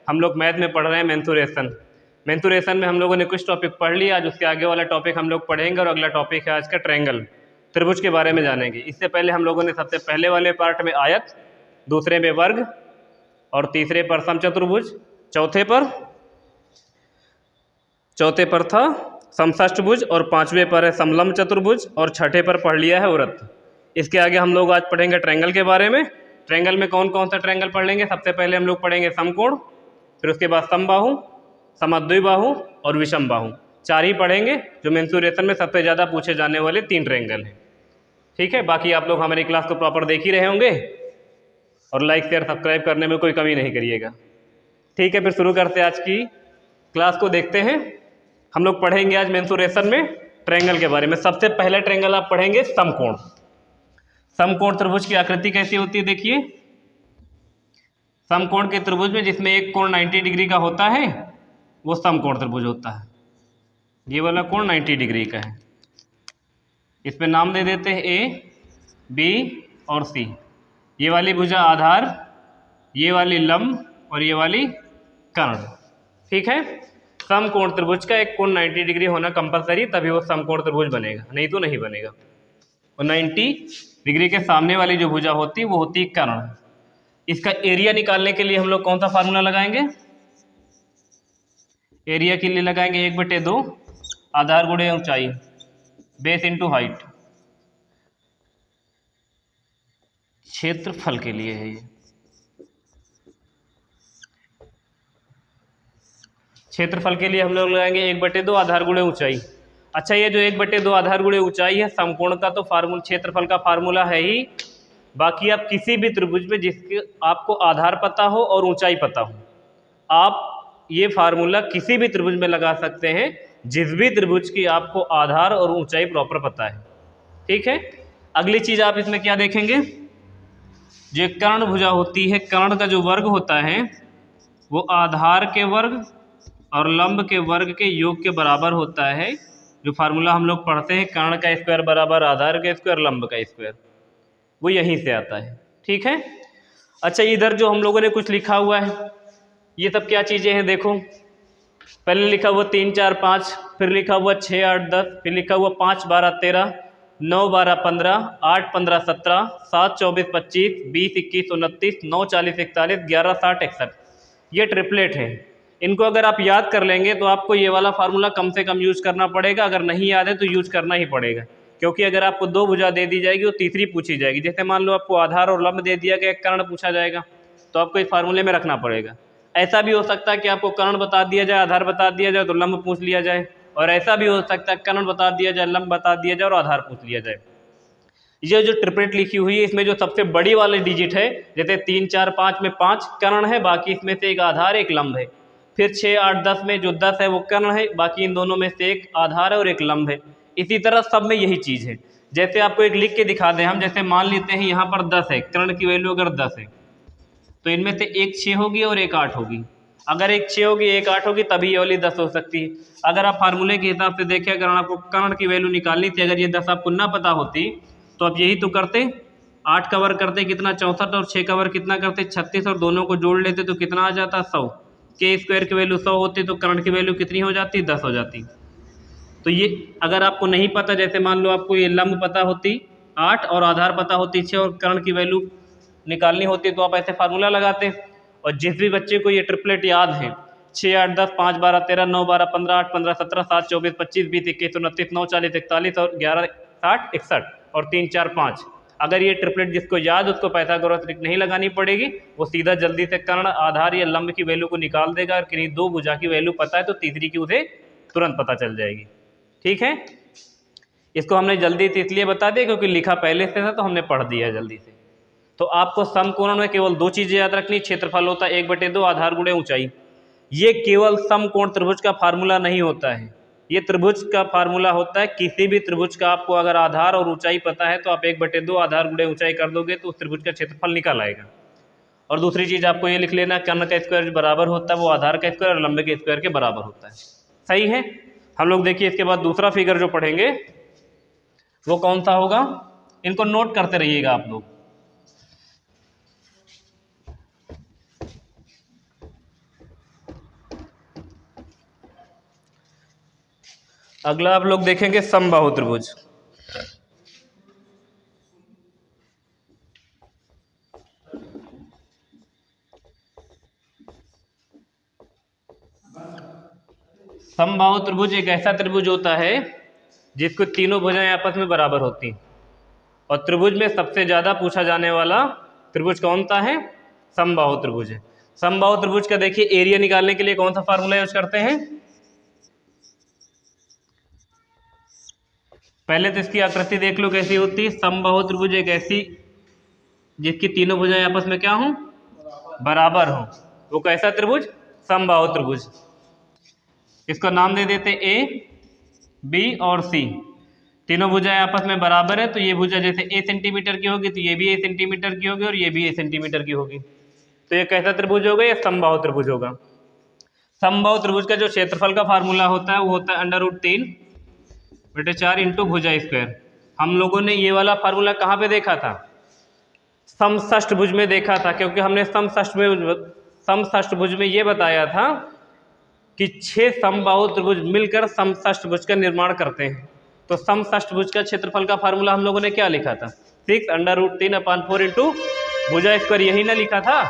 हम लोग मैथ में पढ़ रहे हैं मेंसुरेशन। मेंसुरेशन में हम लोगों ने कुछ टॉपिक पढ़ लिया, आज उसके आगे वाला टॉपिक हम लोग पढ़ेंगे और अगला टॉपिक है आज का ट्रायंगल, त्रिभुज के बारे में जानेंगे। इससे पहले हम लोगों ने सबसे पहले वाले पार्ट में आयत, दूसरे में वर्ग और तीसरे पर समचतुर्भुज, चौथे पर था समषष्टभुज और पांचवें पर है समलंब चतुर्भुज और छठे पर पढ़ लिया है वृत्त। इसके आगे हम लोग आज पढ़ेंगे ट्रायंगल के बारे में। ट्रायंगल में कौन कौन सा ट्रायंगल पढ़ लेंगे? सबसे पहले हम लोग पढ़ेंगे समकोण, फिर उसके बाद समबाहु, समद्विबाहु और विषमबाहु। 4 ही पढ़ेंगे जो मेंसुरेशन में सबसे ज़्यादा पूछे जाने वाले 3 ट्रायंगल हैं। ठीक है, बाकी आप लोग हमारी क्लास को प्रॉपर देख ही रहे होंगे और लाइक शेयर सब्सक्राइब करने में कोई कमी नहीं करिएगा। ठीक है, फिर शुरू करते हैं आज की क्लास को। देखते हैं हम लोग पढ़ेंगे आज मेंसुरेशन में ट्रायंगल के बारे में। सबसे पहले ट्रायंगल आप पढ़ेंगे समकोण। समकोण त्रिभुज की आकृति कैसी होती है? देखिए, समकोण के त्रिभुज में जिसमें एक कोण 90 डिग्री का होता है वो समकोण त्रिभुज होता है। ये वाला कोण 90 डिग्री का है। इस पे नाम दे देते हैं ए, बी और सी। ये वाली भुजा आधार, ये वाली लंब और ये वाली कर्ण। ठीक है, समकोण त्रिभुज का एक कोण 90 डिग्री होना कंपलसरी, तभी वो समकोण त्रिभुज बनेगा, नहीं तो नहीं बनेगा। और 90 डिग्री के सामने वाली जो भुजा होती है वो होती है कर्ण। इसका एरिया निकालने के लिए हम लोग कौन सा फार्मूला लगाएंगे? एरिया के लिए लगाएंगे 1/2 आधार गुणे ऊंचाई, बेस इंटू हाइट। क्षेत्रफल के लिए है ये। क्षेत्रफल के लिए हम लोग लगाएंगे 1/2 आधार गुणे ऊंचाई। अच्छा, ये जो 1/2 आधार गुणे ऊंचाई है समकोण का तो फार्मूला, क्षेत्रफल का फार्मूला है ही। बाकी आप किसी भी त्रिभुज में जिसके आपको आधार पता हो और ऊंचाई पता हो, आप ये फार्मूला किसी भी त्रिभुज में लगा सकते हैं जिस भी त्रिभुज की आपको आधार और ऊंचाई प्रॉपर पता है। ठीक है, अगली चीज आप इसमें क्या देखेंगे? जो कर्ण भुजा होती है, कर्ण का जो वर्ग होता है वो आधार के वर्ग और लंब के वर्ग के योग के बराबर होता है। जो फार्मूला हम लोग पढ़ते हैं, कर्ण का स्क्वायर बराबर आधार का स्क्वायर लंब का स्क्वायर, वो यहीं से आता है। ठीक है, अच्छा इधर जो हम लोगों ने कुछ लिखा हुआ है, ये सब क्या चीज़ें हैं? देखो, पहले लिखा हुआ 3 4 5, फिर लिखा हुआ 6 8 10, फिर लिखा हुआ 5 12 13, 9 12 15, 8 15 17, 7 24 25, 20 21 29, 9 40 41, 11 60 61। ये ट्रिपलेट है। इनको अगर आप याद कर लेंगे तो आपको ये वाला फार्मूला कम से कम यूज करना पड़ेगा। अगर नहीं याद है तो यूज करना ही पड़ेगा, क्योंकि अगर आपको 2 भुजा दे दी जाएगी वो तीसरी पूछी जाएगी। जैसे मान लो आपको आधार और लंब दे दिया गया, कर्ण पूछा जाएगा, तो आपको इस फार्मूले में रखना पड़ेगा। ऐसा भी हो सकता है कि आपको कर्ण बता दिया जाए, आधार बता दिया जाए तो लंब पूछ लिया जाए, और ऐसा भी हो सकता है कर्ण बता दिया जाए, लंब बता दिया जाए और आधार पूछ लिया जाए। ये जो ट्रिपलेट लिखी हुई है इसमें जो सबसे बड़ी वाली डिजिट है, जैसे 3 4 5 में 5 कर्ण है, बाकी इसमें से एक आधार एक लंब है। फिर 6 8 10 में जो 10 है वो कर्ण है, बाकी इन दोनों में से एक आधार है और एक लंब है। इसी तरह सब में यही चीज़ है। जैसे आपको एक लिख के दिखा दें हम, जैसे मान लेते हैं यहाँ पर 10 है, कर्ण की वैल्यू अगर 10 है तो इनमें से एक 6 होगी और एक 8 होगी। अगर एक 6 होगी एक 8 होगी तभी ये वाली 10 हो सकती है। अगर आप फार्मूले के हिसाब से देखें, अगर आपको कर्ण की वैल्यू निकालनी थी, अगर ये 10 आपको ना पता होती तो आप यही तो करते, 8 का वर्ग करते कितना 64 और 6 का वर्ग कितना करते 36 और दोनों को जोड़ लेते तो कितना आ जाता 100। के स्क्वायर की वैल्यू 100 होती तो कर्ण की वैल्यू कितनी हो जाती? 10 हो जाती। तो ये अगर आपको नहीं पता, जैसे मान लो आपको ये लंब पता होती 8 और आधार पता होती 6 और कर्ण की वैल्यू निकालनी होती तो आप ऐसे फार्मूला लगाते। और जिस भी बच्चे को ये ट्रिपलेट याद है, 6 8 10, 5 12 13, 9 12 15, 8 15 17, 7 24 25, 20 21 29, 9 40 41 और 11 60 61 और 3 4 5, अगर ये ट्रिपलेट जिसको याद उसको पाइथागोरस ट्रिक नहीं लगानी पड़ेगी, वो सीधा जल्दी से कर्ण आधार या लंब की वैल्यू को निकाल देगा। और किन्हीं 2 भुजा की वैल्यू पता है तो तीसरी की उसे तुरंत पता चल जाएगी। ठीक है, इसको हमने जल्दी से इसलिए बता दिया क्योंकि लिखा पहले से था तो हमने पढ़ दिया जल्दी से। तो आपको समकोण में केवल 2 चीजें याद रखनी, क्षेत्रफल होता है 1/2 आधार गुणे ऊंचाई। ये केवल समकोण त्रिभुज का फार्मूला नहीं होता है, ये त्रिभुज का फार्मूला होता है। किसी भी त्रिभुज का आपको अगर आधार और ऊंचाई पता है तो आप 1/2 आधार गुणे ऊंचाई कर दोगे तो उस त्रिभुज का क्षेत्रफल निकल आएगा। और दूसरी चीज आपको ये लिख लेना, कर्ण का स्क्वायर जो बराबर होता है वो आधार का स्क्वायर और लंबे के स्क्वायर के बराबर होता है। सही है। हम लोग देखिए इसके बाद दूसरा फिगर जो पढ़ेंगे वो कौन सा होगा, इनको नोट करते रहिएगा आप लोग। अगला आप लोग देखेंगे समबाहु त्रिभुज। समबाहु त्रिभुज एक ऐसा त्रिभुज होता है जिसको तीनों भुजाएं आपस में बराबर होती हैं, और त्रिभुज में सबसे ज़्यादा पूछा जाने वाला त्रिभुज कौन सा है? समबाहु त्रिभुज है। समबाहु त्रिभुज का देखिए एरिया निकालने के लिए कौन सा फार्मूला यूज करते हैं? पहले तो इसकी आकृति देख लो कैसी होती है। समबाहु त्रिभुज एक ऐसी जिसकी तीनों भुजाएं आपस में क्या हों? बराबर हों। वो कैसा त्रिभुज? समबाहु त्रिभुज। इसका नाम दे देते ए, बी और सी। तीनों भुजाएं आपस में बराबर है, तो ये भुजा जैसे ए सेंटीमीटर की होगी तो ये भी ए सेंटीमीटर की होगी और ये भी ए सेंटीमीटर की होगी। तो ये कैसा त्रिभुज होगा? ये समबाहु त्रिभुज होगा। समबाहु त्रिभुज का जो क्षेत्रफल का फार्मूला होता है वो होता है √3/4 इंटू भुजा स्क्वायर। हम लोगों ने ये वाला फार्मूला कहाँ पे देखा था? समषष्ठभुज में देखा था, क्योंकि हमने समषष्ठभुज में ये बताया था कि 6 समबाहु त्रिभुज मिलकर समषष्ठभुज का निर्माण करते हैं। तो समषष्ठभुज का क्षेत्रफल का फार्मूला हम लोगों ने क्या लिखा था? 6√3/4 इंटू भुजा स्क्वायर, यही ना लिखा था।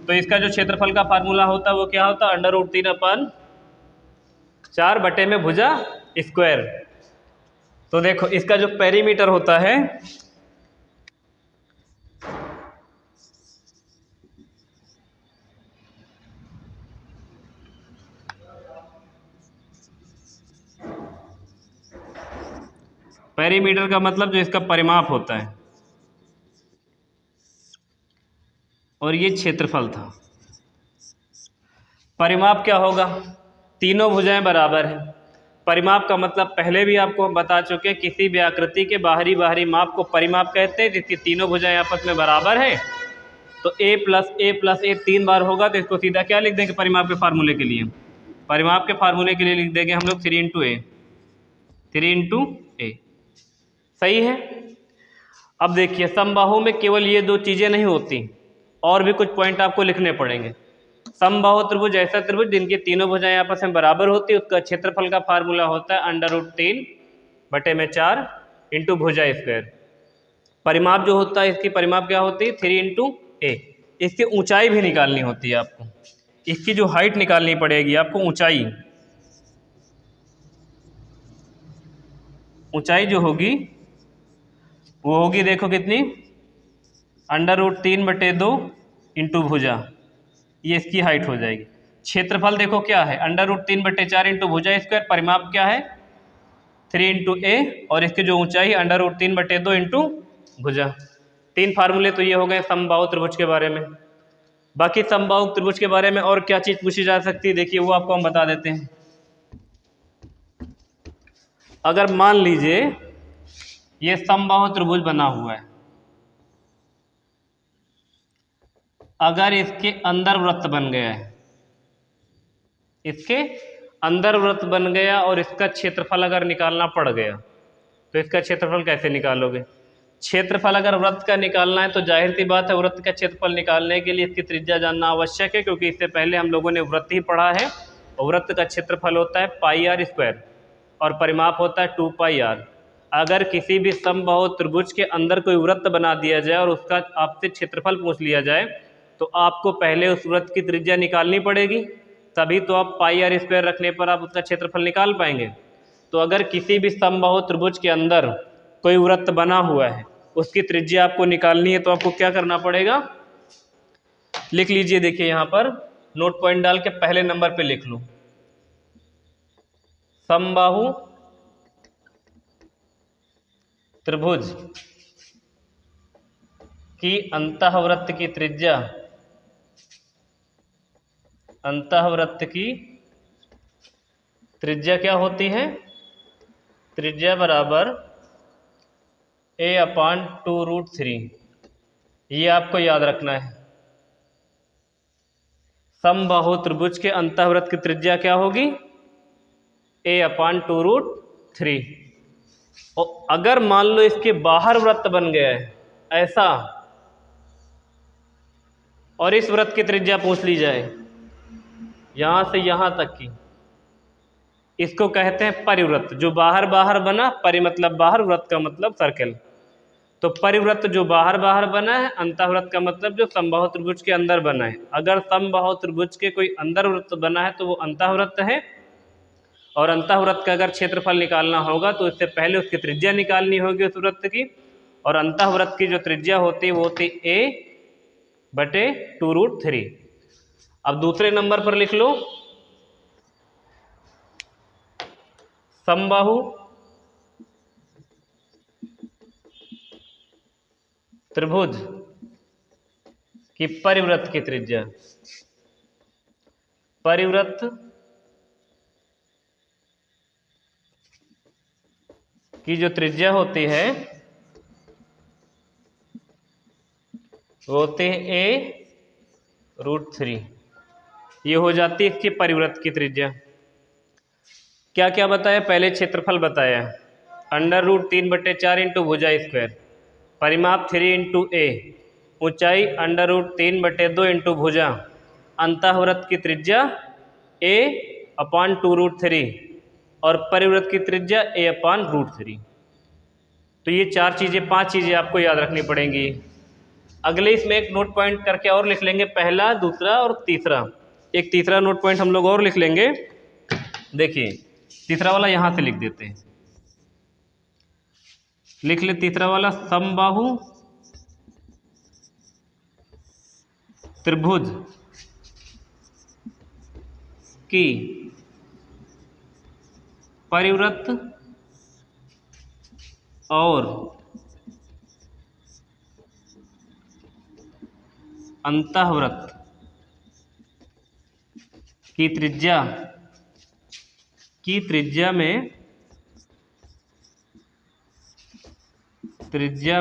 तो इसका जो क्षेत्रफल का फार्मूला होता है वो क्या होता है? √3/4 बटे में भुजा स्क्वायर। तो देखो इसका जो पेरीमीटर होता है पेरीमीटर का मतलब जो इसका परिमाप होता है, और ये क्षेत्रफल था। परिमाप क्या होगा? तीनों भुजाएं बराबर हैं। परिमाप का मतलब पहले भी आपको हम बता चुके हैं, किसी भी आकृति के बाहरी माप को परिमाप कहते हैं, जिसकी तीनों भुजाएं आपस में बराबर हैं। तो a + a + a 3 बार होगा, तो इसको सीधा क्या लिख देंगे परिमाप के फार्मूले के लिए? परिमाप के फार्मूले के लिए लिख देंगे हम लोग 3 × a। सही है। अब देखिए समबाहु में केवल ये दो चीज़ें नहीं होती, और भी कुछ पॉइंट आपको लिखने पड़ेंगे। समबाहु त्रिभुज ऐसा त्रिभुज जिनकी तीनों भुजाएं आपस में बराबर होती है, उसका क्षेत्रफल का फार्मूला होता है √3/4 इंटू भुजा स्क्वायर। परिमाप जो होता है, इसकी परिमाप क्या होती है? 3 × a। इसकी ऊंचाई भी निकालनी होती है आपको, इसकी जो हाइट निकालनी पड़ेगी आपको, ऊंचाई जो होगी वो होगी, देखो कितनी? √3/2 इंटू भुजा, ये इसकी हाइट हो जाएगी। क्षेत्रफल देखो क्या है? √3/4 इंटू भुजा स्क्वायर। परिमाप क्या है? 3 × a, और इसकी जो ऊंचाई √3/2 इंटू भुजा। 3 फार्मूले तो ये हो गए समबाहु त्रिभुज के बारे में। बाकी समबाहु त्रिभुज के बारे में और क्या चीज़ पूछी जा सकती है, देखिए वो आपको हम बता देते हैं। अगर मान लीजिए ये समबाहु त्रिभुज बना हुआ है, अगर इसके अंदर वृत्त बन गया है, इसके अंदर वृत्त बन गया और इसका क्षेत्रफल अगर निकालना पड़ गया, तो इसका क्षेत्रफल कैसे निकालोगे? क्षेत्रफल अगर वृत्त का निकालना है तो जाहिर सी बात है, वृत्त का क्षेत्रफल निकालने के लिए इसकी त्रिज्या जानना आवश्यक है, क्योंकि इससे पहले हम लोगों ने वृत्त ही पढ़ा है। और वृत्त का क्षेत्रफल होता है πr² और परिमाप होता है 2πr। अगर किसी भी समबाहु त्रिभुज के अंदर कोई वृत्त बना दिया जाए और उसका आपसे क्षेत्रफल पूछ लिया जाए, तो आपको पहले उस वृत्त की त्रिज्या निकालनी पड़ेगी, तभी तो आप πr² रखने पर आप उसका क्षेत्रफल निकाल पाएंगे। तो अगर किसी भी समबाहु त्रिभुज के अंदर कोई वृत्त बना हुआ है, उसकी त्रिज्या आपको निकालनी है, तो आपको क्या करना पड़ेगा? लिख लीजिए, देखिए यहाँ पर नोट पॉइंट डाल के पहले नंबर पे लिख लो, समबाहु त्रिभुज की अंतःवृत्त की त्रिज्या, अंतःवृत्त की त्रिज्या क्या होती है? त्रिज्या बराबर a/2√3। ये आपको याद रखना है। समबाहु त्रिभुज के अंतःवृत्त की त्रिज्या क्या होगी? a/2√3। और अगर मान लो इसके बाहर वृत्त बन गया है ऐसा, और इस वृत्त की त्रिज्या पूछ ली जाए यहाँ से यहाँ तक की, इसको कहते हैं परिवृत्त। जो बाहर बाहर बना, परि मतलब बाहर, वृत्त का मतलब सर्कल। तो परिवृत्त जो बाहर बाहर बना है, अंतःवृत्त का मतलब जो समबाहु त्रिभुज के अंदर बना है। अगर समबाहु त्रिभुज के कोई अंदर वृत्त बना है तो वो अंतःवृत्त है। और अंतःवृत्त का अगर क्षेत्रफल निकालना होगा तो इससे पहले उसकी त्रिज्या निकालनी होगी उस वृत्त की। और अंतःवृत्त की जो त्रिज्या होती है वो होती a/2√3। अब दूसरे नंबर पर लिख लो, समबाहु त्रिभुज की परिवृत्त की त्रिज्या, परिवृत्त की जो त्रिज्या होती है वो होती है a√3। ये हो जाती है इसकी परिवृत्त की त्रिज्या। क्या क्या बताया, पहले क्षेत्रफल बताया, √3/4 इंटू भुजा स्क्वायर, परिमाप 3 इंटू a, ऊंचाई √3/2 इंटू भुजा, अंतःवृत्त की त्रिज्या a/2√3 और परिवृत्त की त्रिज्या a/√3। तो ये पांच चीज़ें आपको याद रखनी पड़ेंगी। अगले इसमें एक नोट पॉइंट करके और लिख लेंगे, पहला, दूसरा और तीसरा। एक तीसरा नोट पॉइंट हम लोग और लिख लेंगे। देखिए तीसरा वाला यहाँ से लिख देते हैं, लिख ले तीसरा वाला, समबाहु त्रिभुज की परिवृत्त और अंतःवृत्त की त्रिज्या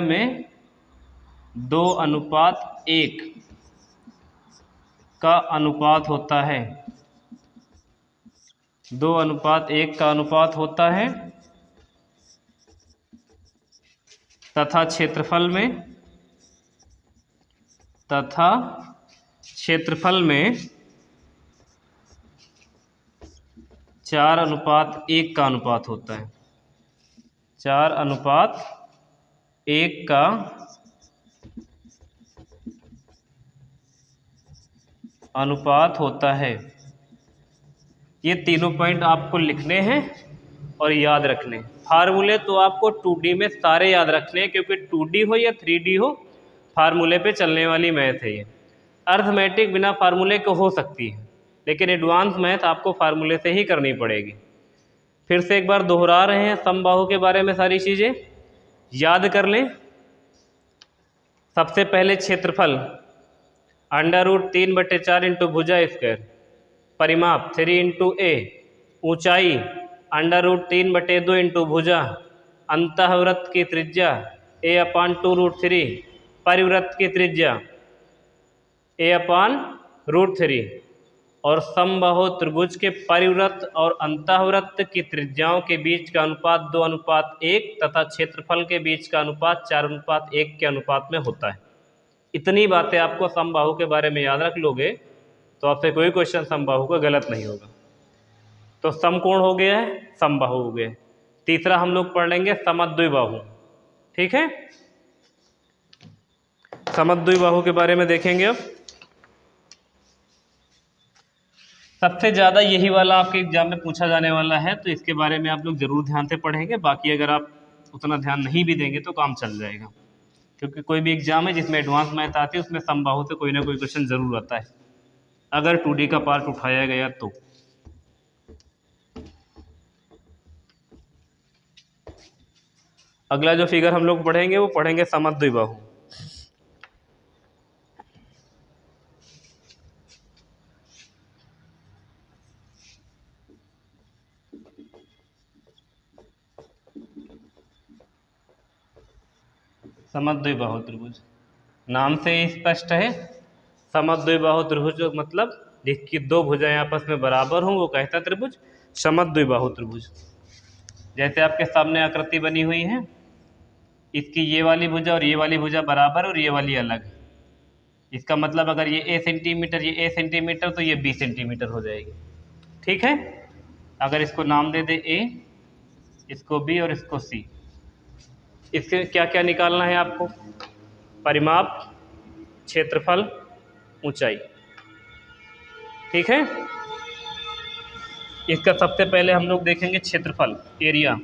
में 2:1 का अनुपात होता है, 2:1 का अनुपात होता है, तथा क्षेत्रफल में 4:1 का अनुपात होता है, 4:1 का अनुपात होता है। ये तीनों पॉइंट आपको लिखने हैं और याद रखने। फार्मूले तो आपको 2D में सारे याद रखने हैं, क्योंकि 2D हो या 3D हो, फार्मूले पे चलने वाली मैथ है ये। अर्थमेटिक बिना फार्मूले के हो सकती है, लेकिन एडवांस मैथ आपको फार्मूले से ही करनी पड़ेगी। फिर से एक बार दोहरा रहे हैं, समबाहु के बारे में सारी चीज़ें याद कर लें। सबसे पहले क्षेत्रफल √3/4 इंटू भुजा स्क्वायर, परिमाप 3 इंटू a, ऊंचाई √3/2 इंटू भुजा, अंतःवृत्त की त्रिज्या a/2√3, परिवृत्त की त्रिज्या a/√3। और समबाहु त्रिभुज के परिवृत्त और अंतःवृत्त की त्रिज्याओं के बीच का अनुपात 2:1 तथा क्षेत्रफल के बीच का अनुपात 4:1 के अनुपात में होता है। इतनी बातें आपको समबाहु के बारे में याद रख लोगे तो आपसे कोई क्वेश्चन समबाहु का गलत नहीं होगा। तो समकोण हो गया है, समबाहु हो गया। तीसरा हम लोग पढ़ लेंगे समद्विबाहु। ठीक है, समद्विबाहु के बारे में देखेंगे। अब सबसे ज़्यादा यही वाला आपके एग्जाम में पूछा जाने वाला है, तो इसके बारे में आप लोग जरूर ध्यान से पढ़ेंगे। बाकी अगर आप उतना ध्यान नहीं भी देंगे तो काम चल जाएगा, क्योंकि कोई भी एग्जाम है जिसमें एडवांस मैथ आती है उसमें समबाहु से कोई ना कोई क्वेश्चन जरूर आता है, अगर 2D का पार्ट उठाया गया तो। अगला जो फिगर हम लोग पढ़ेंगे वो पढ़ेंगे समद्विबाहु। समद्विबाहु त्रिभुज नाम से ही स्पष्ट है। समद्विबाहु त्रिभुज मतलब जिसकी दो भुजाएं आपस में बराबर हों वो कहता त्रिभुज समद्विबाहु त्रिभुज। जैसे आपके सामने आकृति बनी हुई है, इसकी ये वाली भुजा और ये वाली भुजा बराबर और ये वाली अलग है। इसका मतलब अगर ये a सेंटीमीटर ये a सेंटीमीटर तो ये b सेंटीमीटर हो जाएगी। ठीक है, अगर इसको नाम दे दे ए, इसको बी और इसको सी, इससे क्या क्या निकालना है आपको? परिमाप, क्षेत्रफल, ऊंचाई। ठीक है, इसका सबसे पहले हम लोग देखेंगे क्षेत्रफल, एरिया।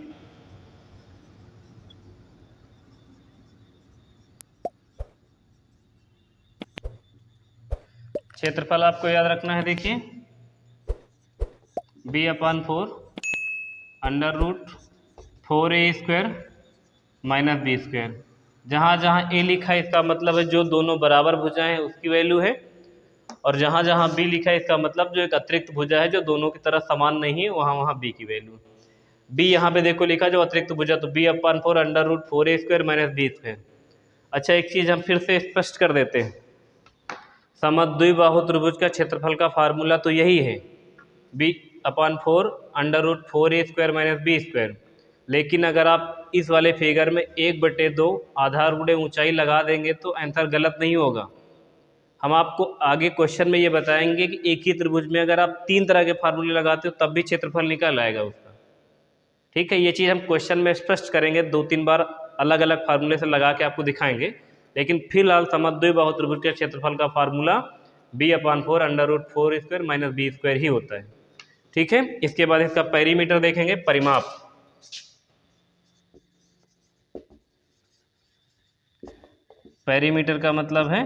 क्षेत्रफल आपको याद रखना है, देखिए b/4 √4a² - b²। जहाँ जहाँ a लिखा है इसका मतलब है जो दोनों बराबर भुजाएं हैं उसकी वैल्यू है, और जहाँ जहाँ b लिखा है इसका मतलब जो एक अतिरिक्त भुजा है जो दोनों की तरह समान नहीं है, वहाँ वहाँ b की वैल्यू। b यहाँ पे देखो लिखा जो अतिरिक्त भुजा, तो b/4 √4a² - b²। अच्छा, एक चीज़ हम फिर से स्पष्ट कर देते हैं, समद्विबाहु त्रिभुज का क्षेत्रफल का फार्मूला तो यही है, b/4 √4a² - b²। लेकिन अगर आप इस वाले फिगर में 1/2 आधार गुणे ऊंचाई लगा देंगे तो आंसर गलत नहीं होगा। हम आपको आगे क्वेश्चन में ये बताएंगे कि एक ही त्रिभुज में अगर आप 3 तरह के फार्मूले लगाते हो तब भी क्षेत्रफल निकल आएगा उसका। ठीक है, ये चीज़ हम क्वेश्चन में स्पष्ट करेंगे, 2-3 बार अलग अलग फार्मूले से लगा के आपको दिखाएंगे। लेकिन फिलहाल समद्विबाहु त्रिभुज के क्षेत्रफल का फार्मूला b/4 √4a² - b² ही होता है। ठीक है, इसके बाद इसका पेरीमीटर देखेंगे, परिमाप। पेरीमीटर का मतलब है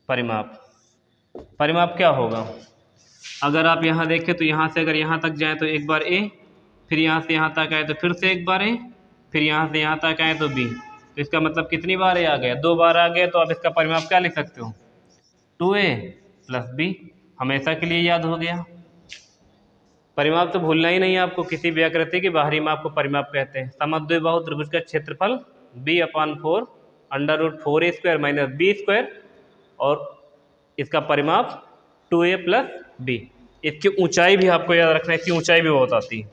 परिमाप। परिमाप क्या होगा? अगर आप यहाँ देखें तो यहाँ से अगर यहाँ तक जाए तो एक बार ए, फिर यहाँ से यहाँ तक आए तो फिर से एक बार ए, फिर यहाँ से यहाँ तक आए तो बी। तो इसका मतलब कितनी बार ए आ गया? 2 बार आ गया। तो आप इसका परिमाप क्या लिख सकते हो? 2a + b। हमेशा के लिए याद हो गया। परिमाप तो भूलना ही नहीं है आपको, किसी भी आकृति की बाहरी माप को परिमाप कहते हैं। समद्विबाहु त्रिभुज का क्षेत्रफल b/4 √4a² - b², और इसका परिमाप 2a + b। इसकी ऊंचाई भी आपको याद रखना है, इसकी ऊंचाई भी बहुत आती है।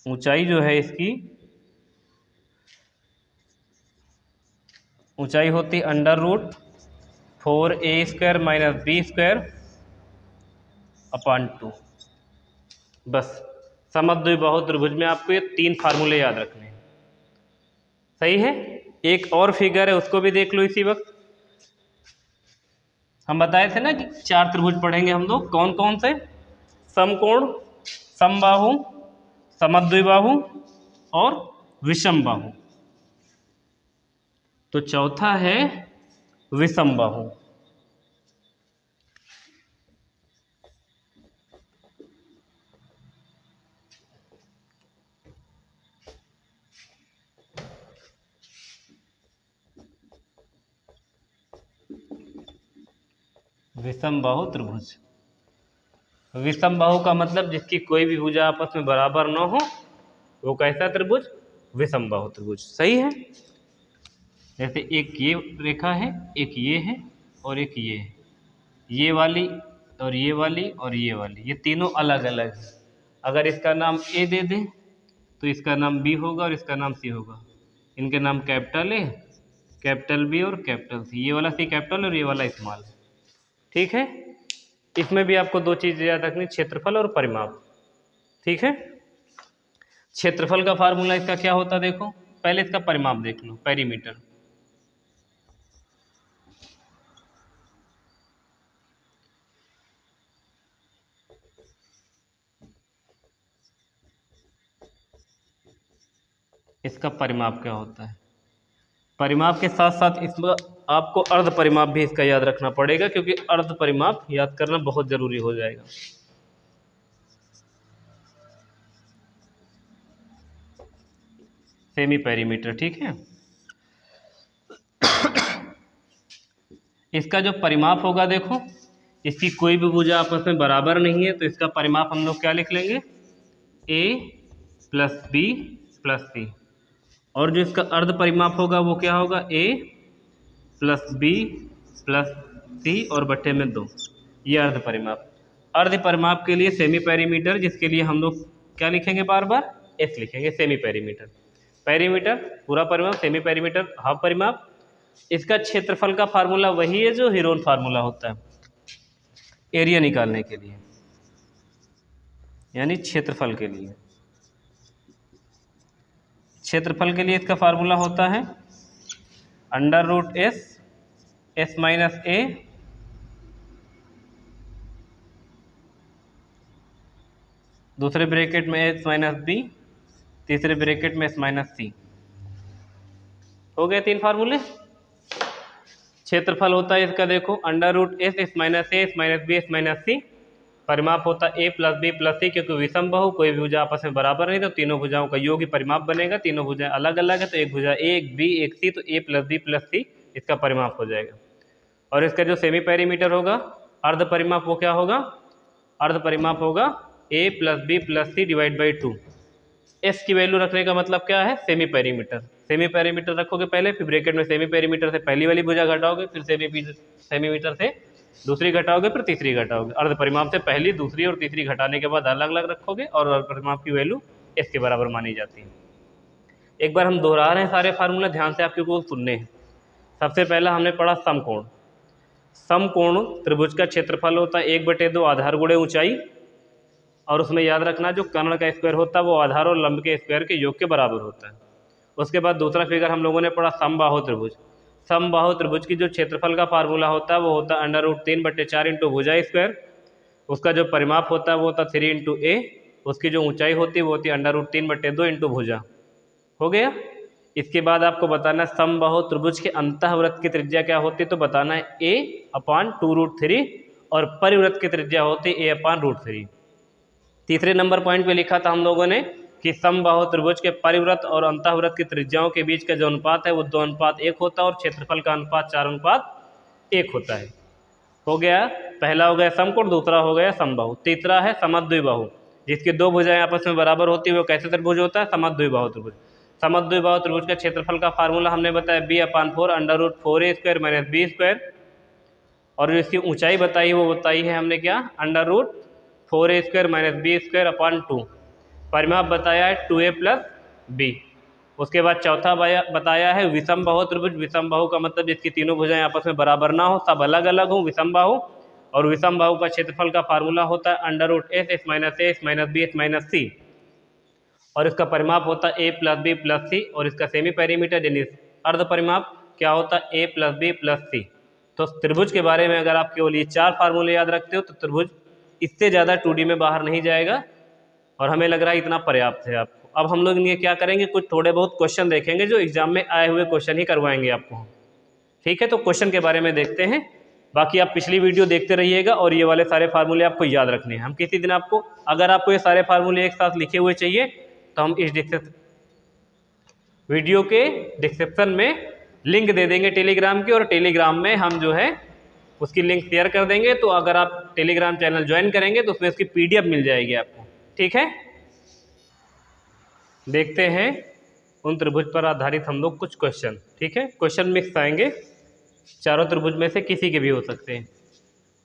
ऊंचाई जो है इसकी ऊंचाई होती √4a² - b²/2। बस समद्विबाहु त्रिभुज में आपको ये 3 फार्मूले याद रखने हैं। सही है। एक और फिगर है, उसको भी देख लो इसी वक्त। हम बताए थे ना कि 4 त्रिभुज पढ़ेंगे हम लोग, कौन कौन से? समकोण, समबाहु, समद्विबाहु और विषमबाहु। तो चौथा है विषमबाहु। विषमबाहु त्रिभुज। विषमबाहु का मतलब जिसकी कोई भी भुजा आपस में बराबर न हो, वो कैसा त्रिभुज? विषमबाहु त्रिभुज। सही है। जैसे एक ये रेखा है, एक ये है और एक ये है, ये वाली और ये वाली और ये वाली, ये तीनों अलग अलग है। अगर इसका नाम ए दे दें तो इसका नाम बी होगा और इसका नाम सी होगा। इनके नाम कैपिटल ए, कैपिटल बी और कैपिटल सी। ये वाला सी कैपिटल और ये वाला स्मॉल। ठीक है, इसमें भी आपको 2 चीज़ याद रखनी, क्षेत्रफल और परिमाप। ठीक है, क्षेत्रफल का फार्मूला इसका क्या होता है देखो, पहले इसका परिमाप देख लो, पेरीमीटर। इसका परिमाप क्या होता है? परिमाप के साथ साथ इसमें आपको अर्ध परिमाप भी इसका याद रखना पड़ेगा, क्योंकि अर्ध परिमाप याद करना बहुत जरूरी हो जाएगा। Semi perimeter. ठीक है, इसका जो परिमाप होगा देखो, इसकी कोई भी भुजा आपस में बराबर नहीं है, तो इसका परिमाप हम लोग क्या लिख लेंगे? a + b + c। और जो इसका अर्ध परिमाप होगा वो क्या होगा? a + b + c और बट्टे में 2। ये अर्ध परिमाप। अर्ध परिमाप के लिए सेमी पेरीमीटर, जिसके लिए हम लोग क्या लिखेंगे? बार बार s लिखेंगे। सेमी पेरीमीटर, पेरीमीटर पूरा परिमाप, सेमी पेरीमीटर हाफ परिमाप। इसका क्षेत्रफल का फार्मूला वही है जो हीरोन फार्मूला होता है। एरिया निकालने के लिए, यानी क्षेत्रफल के लिए। क्षेत्रफल के लिए इसका फार्मूला होता है under root S minus A दूसरे ब्रैकेट में एस माइनस बी तीसरे ब्रैकेट में एस माइनस सी। हो गए 3 फार्मूले। क्षेत्रफल होता है इसका देखो under root S minus A S minus B S minus C. परिमाप होता है A plus B plus C, क्योंकि विषम बाहु कोई भी भुजा आपस में बराबर नहीं तो तीनों भुजाओं का योग ही परिमाप बनेगा। तीनों भुजाएं अलग अलग है तो एक भुजा ए एक बी एक सी, तो ए प्लस बी प्लस सी इसका परिमाप हो जाएगा। और इसका जो सेमी पेरीमीटर होगा अर्ध परिमाप वो क्या होगा, अर्ध परिमाप होगा A plus B plus C divide by 2। S की वैल्यू रखने का मतलब क्या है, सेमी पेरीमीटर। सेमी पेरीमीटर रखोगे पहले, फिर ब्रैकेट में सेमी पेरीमीटर से पहली वाली भुजा घटाओगे, फिर सेमीमीटर से दूसरी घटाओगे, फिर तीसरी घटाओगे। अर्ध परिमाप से पहली दूसरी और तीसरी घटाने के बाद अलग अलग रखोगे और अर्ध परिमाप की वैल्यू एस के बराबर मानी जाती है। एक बार हम दोहरा रहे हैं सारे फार्मूले, ध्यान से आपके को सुनने हैं। सबसे पहला हमने पढ़ा समकोण। समकोण त्रिभुज का क्षेत्रफल होता है 1/2 आधार गुणे ऊंचाई, और उसमें याद रखना जो कर्ण का स्क्वायर होता है वो आधार और लंब के स्क्वायर के योग के बराबर होता है। उसके बाद दूसरा फिगर हम लोगों ने पढ़ा समबाहु त्रिभुज। समबाहु त्रिभुज की जो क्षेत्रफल का फार्मूला होता है वो होता है अंडर रूट 3/4 इंटू भुजा स्क्वायर। उसका जो परिमाप होता है वो होता है 3 इंटू ए। उसकी जो ऊंचाई होती है वो होती है अंडर रूट 3/2 इंटू भुजा। हो गया। इसके बाद आपको बताना है समबाहु त्रिभुज के अंतःवृत्त की त्रिज्या क्या होती है, तो बताना है a/2√3 और परिवृत्त की त्रिज्या होती है a/√3। तीसरे नंबर पॉइंट पे लिखा था हम लोगों ने कि समबाहु त्रिभुज के परिवृत्त और अंतःवृत्त की त्रिज्याओं के बीच का जो अनुपात है वो 2:1 होता है और क्षेत्रफल का अनुपात 4:1 होता है। हो गया, पहला हो गया समकोण, दूसरा हो गया समबाहु, तीसरा है समद्विबाहु। जिसकी 2 भुजाएं आपस में बराबर होती है वो कैसे त्रिभुज होता है, समद्विबाहु त्रिभुज। समद्विबाहु त्रिभुज का क्षेत्रफल का फार्मूला हमने बताया b/4 under root 4a² minus b²। और जो इसकी ऊंचाई बताई वो बताई है हमने क्या, under root 4a² minus b²/2। परिमाप बताया है 2a प्लस b। उसके बाद चौथा बताया है विषम बाहु त्रिभुज। विषम बाहु का मतलब जिसकी तीनों भुजाएं आपस में बराबर ना हो, सब अलग अलग हो, विषम बाहु। और विषम बाहु का क्षेत्रफल का फार्मूला होता है under root S minus A S minus B S minus C. और इसका परिमाप होता है A plus B plus C, और इसका सेमी पेरीमीटर यानी अर्ध परिमाप क्या होता है ए प्लस बी प्लस सी। तो त्रिभुज के बारे में अगर आप केवल ये 4 फार्मूले याद रखते हो तो त्रिभुज इससे ज़्यादा 2D में बाहर नहीं जाएगा, और हमें लग रहा है इतना पर्याप्त है आपको। अब हम लोग ये क्या करेंगे, कुछ थोड़े बहुत क्वेश्चन देखेंगे जो एग्जाम में आए हुए क्वेश्चन ही करवाएंगे आपको। ठीक है, तो क्वेश्चन के बारे में देखते हैं। बाकी आप पिछली वीडियो देखते रहिएगा और ये वाले सारे फार्मूले आपको याद रखने हैं। हम किसी दिन आपको, अगर आपको ये सारे फार्मूले एक साथ लिखे हुए चाहिए तो हम इस वीडियो के डिस्क्रिप्शन में लिंक दे देंगे टेलीग्राम की, और टेलीग्राम में हम जो है उसकी लिंक शेयर कर देंगे। तो अगर आप टेलीग्राम चैनल ज्वाइन करेंगे तो उसमें उसकी PDF मिल जाएगी आपको। ठीक है, देखते हैं उन त्रिभुज पर आधारित हम लोग कुछ क्वेश्चन। ठीक है, क्वेश्चन मिक्स आएंगे, चारों त्रिभुज में से किसी के भी हो सकते हैं।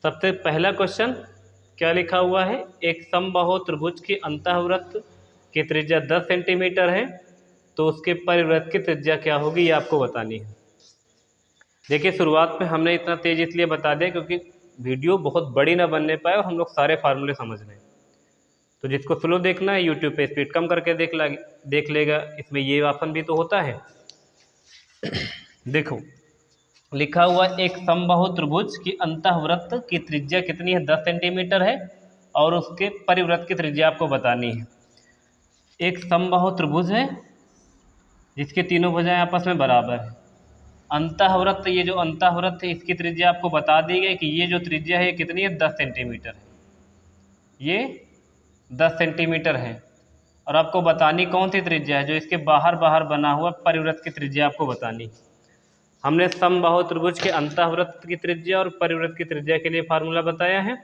सबसे पहला क्वेश्चन क्या लिखा हुआ है, एक समबाहु त्रिभुज के अंतःवृत्त की त्रिज्या 10 सेंटीमीटर है, तो उसके परिवृत्त की त्रिज्या क्या होगी ये आपको बतानी है। देखिए, शुरुआत में हमने इतना तेज इसलिए बता दिया क्योंकि वीडियो बहुत बड़ी ना बनने पाए और हम लोग सारे फार्मूले समझ लें। तो जिसको स्लो देखना है यूट्यूब पे स्पीड कम करके देख लेगा। इसमें ये ऑप्शन भी तो होता है। देखो, लिखा हुआ एक समबाहु त्रिभुज की अंतःवृत्त की त्रिज्या कितनी है, 10 सेंटीमीटर है, और उसके परिवृत्त की त्रिज्या आपको बतानी है। एक समबाहु त्रिभुज है जिसके तीनों भुजाएं आपस में बराबर है। अंतःवृत्त, ये जो अंतःवृत्त है इसकी त्रिज्या आपको बता दी गई कि ये जो त्रिज्या है ये कितनी है, 10 सेंटीमीटर है। ये 10 सेंटीमीटर है, और आपको बतानी कौन सी त्रिज्या है, जो इसके बाहर बना हुआ परिवृत्त की त्रिज्या आपको बतानी। हमने समबाहु त्रिभुज के अंतःवृत्त की त्रिज्या और परिवृत्त की त्रिज्या के लिए फार्मूला बताया है।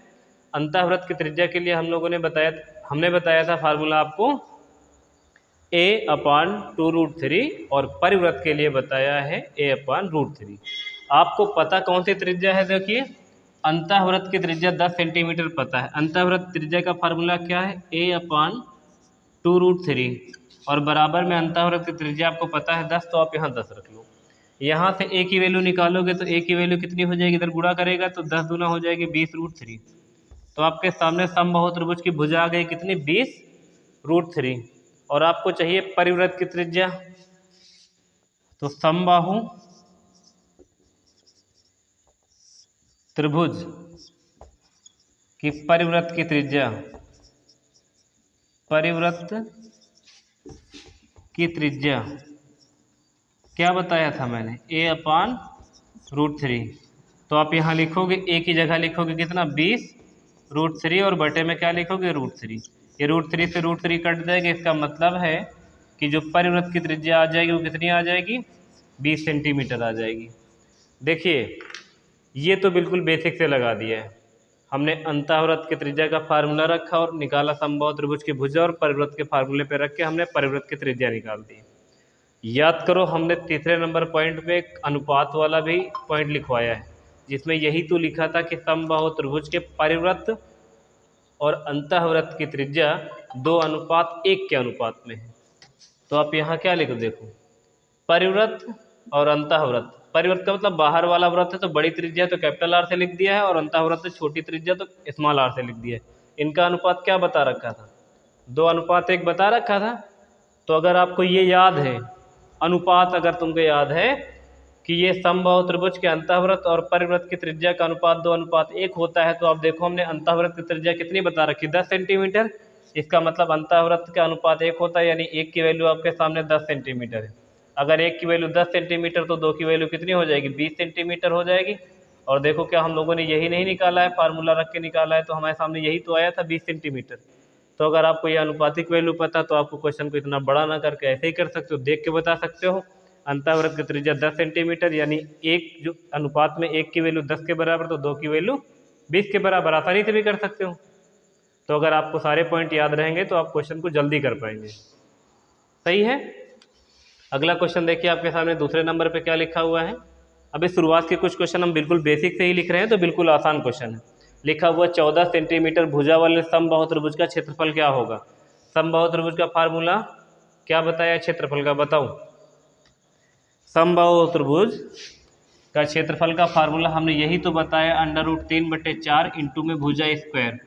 अंतःवृत्त की त्रिज्या के लिए हमने बताया था फार्मूला आपको a/√3, और परिवृत्त के लिए बताया है a/√3। आपको पता कौन सी त्रिज्या है, देखिए अंतःवृत्त की त्रिज्या 10 सेंटीमीटर पता है। अंतःवृत्त त्रिज्या का फार्मूला क्या है, a/2√3, और बराबर में अंतःवृत्त की त्रिज्या आपको पता है 10, तो आप यहाँ 10 रख लो। यहाँ से a की वैल्यू निकालोगे तो a की वैल्यू कितनी हो जाएगी, इधर गुणा करेगा तो 10 दूना हो जाएगी 20√3। तो आपके सामने समबाहु त्रिभुज की भुजा आ गई कितनी 20√3 और आपको चाहिए परिवृत्त की त्रिज्या। तो समबाहु त्रिभुज की परिवृत्त की त्रिज्या, परिवृत्त की त्रिज्या क्या बताया था मैंने, a/√3। तो आप यहाँ लिखोगे a की जगह लिखोगे कितना 20√3 और बटे में क्या लिखोगे √3। ये √3 से √3 कट जाएगा, इसका मतलब है कि जो परिवृत्त की त्रिज्या आ जाएगी वो कितनी आ जाएगी 20 सेंटीमीटर आ जाएगी। देखिए ये तो बिल्कुल बेसिक से लगा दिया है हमने, अंतःवृत्त की त्रिज्या का फार्मूला रखा और निकाला समबाहु त्रिभुज की भुजा और परिवृत्त के फार्मूले पे रख के हमने परिवृत्त की त्रिज्या निकाल दी। याद करो हमने तीसरे नंबर पॉइंट पे एक अनुपात वाला भी पॉइंट लिखवाया है जिसमें यही तो लिखा था कि समबाहु त्रिभुज के परिवृत्त और अंतःवृत्त की त्रिज्या 2:1 के अनुपात में है। तो आप यहाँ क्या लिखो, देखो परिवृत्त और अंतःवृत्त। परिवृत्त का मतलब बाहर वाला वृत्त है तो बड़ी त्रिज्या तो कैपिटल आर से लिख दिया है और अंतःवृत्त छोटी त्रिज्या तो स्मॉल आर से लिख दिया है। इनका अनुपात क्या बता रखा था 2:1 बता रखा था। तो अगर आपको ये याद है अनुपात, अगर तुमको याद है कि ये समबाहु त्रिभुज के अंतःवृत्त और परिवृत्त की त्रिज्या का अनुपात 2:1 होता है, तो आप देखो हमने अंतःवृत्त की त्रिज्या कितनी बता रखी 10 सेंटीमीटर। इसका मतलब अंतःवृत्त का अनुपात 1 होता है, यानी 1 की वैल्यू आपके सामने 10 सेंटीमीटर है। अगर 1 की वैल्यू 10 सेंटीमीटर तो 2 की वैल्यू कितनी हो जाएगी 20 सेंटीमीटर हो जाएगी। और देखो क्या हम लोगों ने यही नहीं निकाला है, फार्मूला रख के निकाला है, तो हमारे सामने यही तो आया था 20 सेंटीमीटर। तो अगर आपको ये अनुपातिक वैल्यू पता तो आपको क्वेश्चन को इतना बड़ा ना करके ऐसे ही कर सकते हो, देख के बता सकते हो। अंतःवृत्त की त्रिज्या 10 सेंटीमीटर यानी एक जो अनुपात में 1 की वैल्यू 10 के बराबर तो 2 की वैल्यू 20 के बराबर, आसानी से भी कर सकते हो। तो अगर आपको सारे पॉइंट याद रहेंगे तो आप क्वेश्चन को जल्दी कर पाएंगे। सही है। अगला क्वेश्चन देखिए आपके सामने दूसरे नंबर पे क्या लिखा हुआ है। अभी शुरुआत के कुछ क्वेश्चन हम बिल्कुल बेसिक से ही लिख रहे हैं तो बिल्कुल आसान क्वेश्चन है। लिखा हुआ 14 सेंटीमीटर भुजा वाले समबाहु त्रिभुज का क्षेत्रफल क्या होगा। समबाहु त्रिभुज का फार्मूला क्या बताया क्षेत्रफल का, बताओ। समबाहु त्रिभुज का क्षेत्रफल का फार्मूला हमने यही तो बताया, √3/4 इंटू में भुजा स्क्वायर।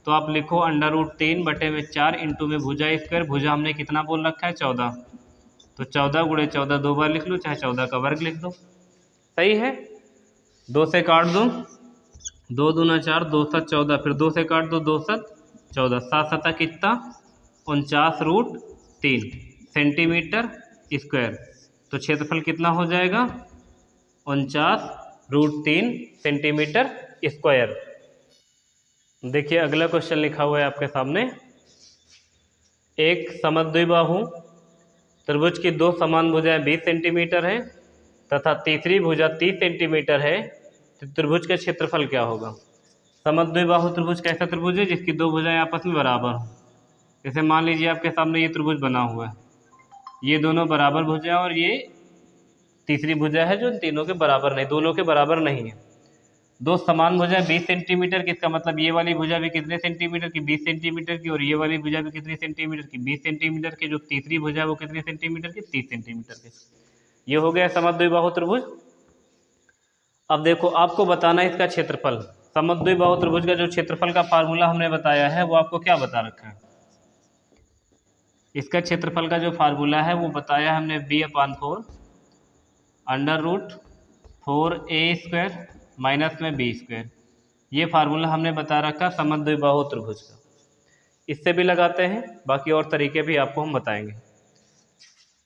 तो आप लिखो √3/4 इंटू में भुजा स्क्वायर। भुजा हमने कितना बोल रखा है 14, तो 14 × 14 दो बार लिख लो, चाहे 14 का वर्ग लिख दो। सही है। 2 से काट दो, 2 दूना 4, 2 7 14, फिर 2 से काट दो, 2 7 14, 7 7 कितना 49√3 सेंटीमीटर स्क्वायर। तो क्षेत्रफल कितना हो जाएगा 49√3 सेंटीमीटर स्क्वायर। देखिए अगला क्वेश्चन लिखा हुआ है आपके सामने। एक समद्विबाहु त्रिभुज की 2 समान भुजाएं 20 सेंटीमीटर हैं तथा तीसरी भुजा 30 सेंटीमीटर है, तो त्रिभुज का क्षेत्रफल क्या होगा। समद्विबाहु त्रिभुज कैसा त्रिभुज है जिसकी 2 भुजाएं आपस में बराबर हो। जैसे मान लीजिए आपके सामने ये त्रिभुज बना हुआ है, ये दोनों बराबर भुजा और ये तीसरी भुजा है जो इन तीनों के बराबर नहीं, दोनों के बराबर नहीं है। 2 समान भुजाएं 20 सेंटीमीटर की, इसका मतलब ये वाली भुजा भी कितने सेंटीमीटर की 20 सेंटीमीटर की, और ये वाली भुजा भी कितनी सेंटीमीटर की 20 सेंटीमीटर की। जो तीसरी भुजा है वो कितने सेंटीमीटर की 30 सेंटीमीटर की। ये हो गया समद्विबाहु त्रिभुज। अब देखो आपको बताना है इसका क्षेत्रफल। समद्विबाहु त्रिभुज का जो क्षेत्रफल का फार्मूला हमने बताया है वो आपको क्या बता रखा है। इसका क्षेत्रफल का जो फार्मूला है वो बताया हमने b/4 √4a² माइनस में b²। ये फार्मूला हमने बता रखा समद्विबाहु त्रिभुज का। इससे भी लगाते हैं, बाकी और तरीके भी आपको हम बताएंगे।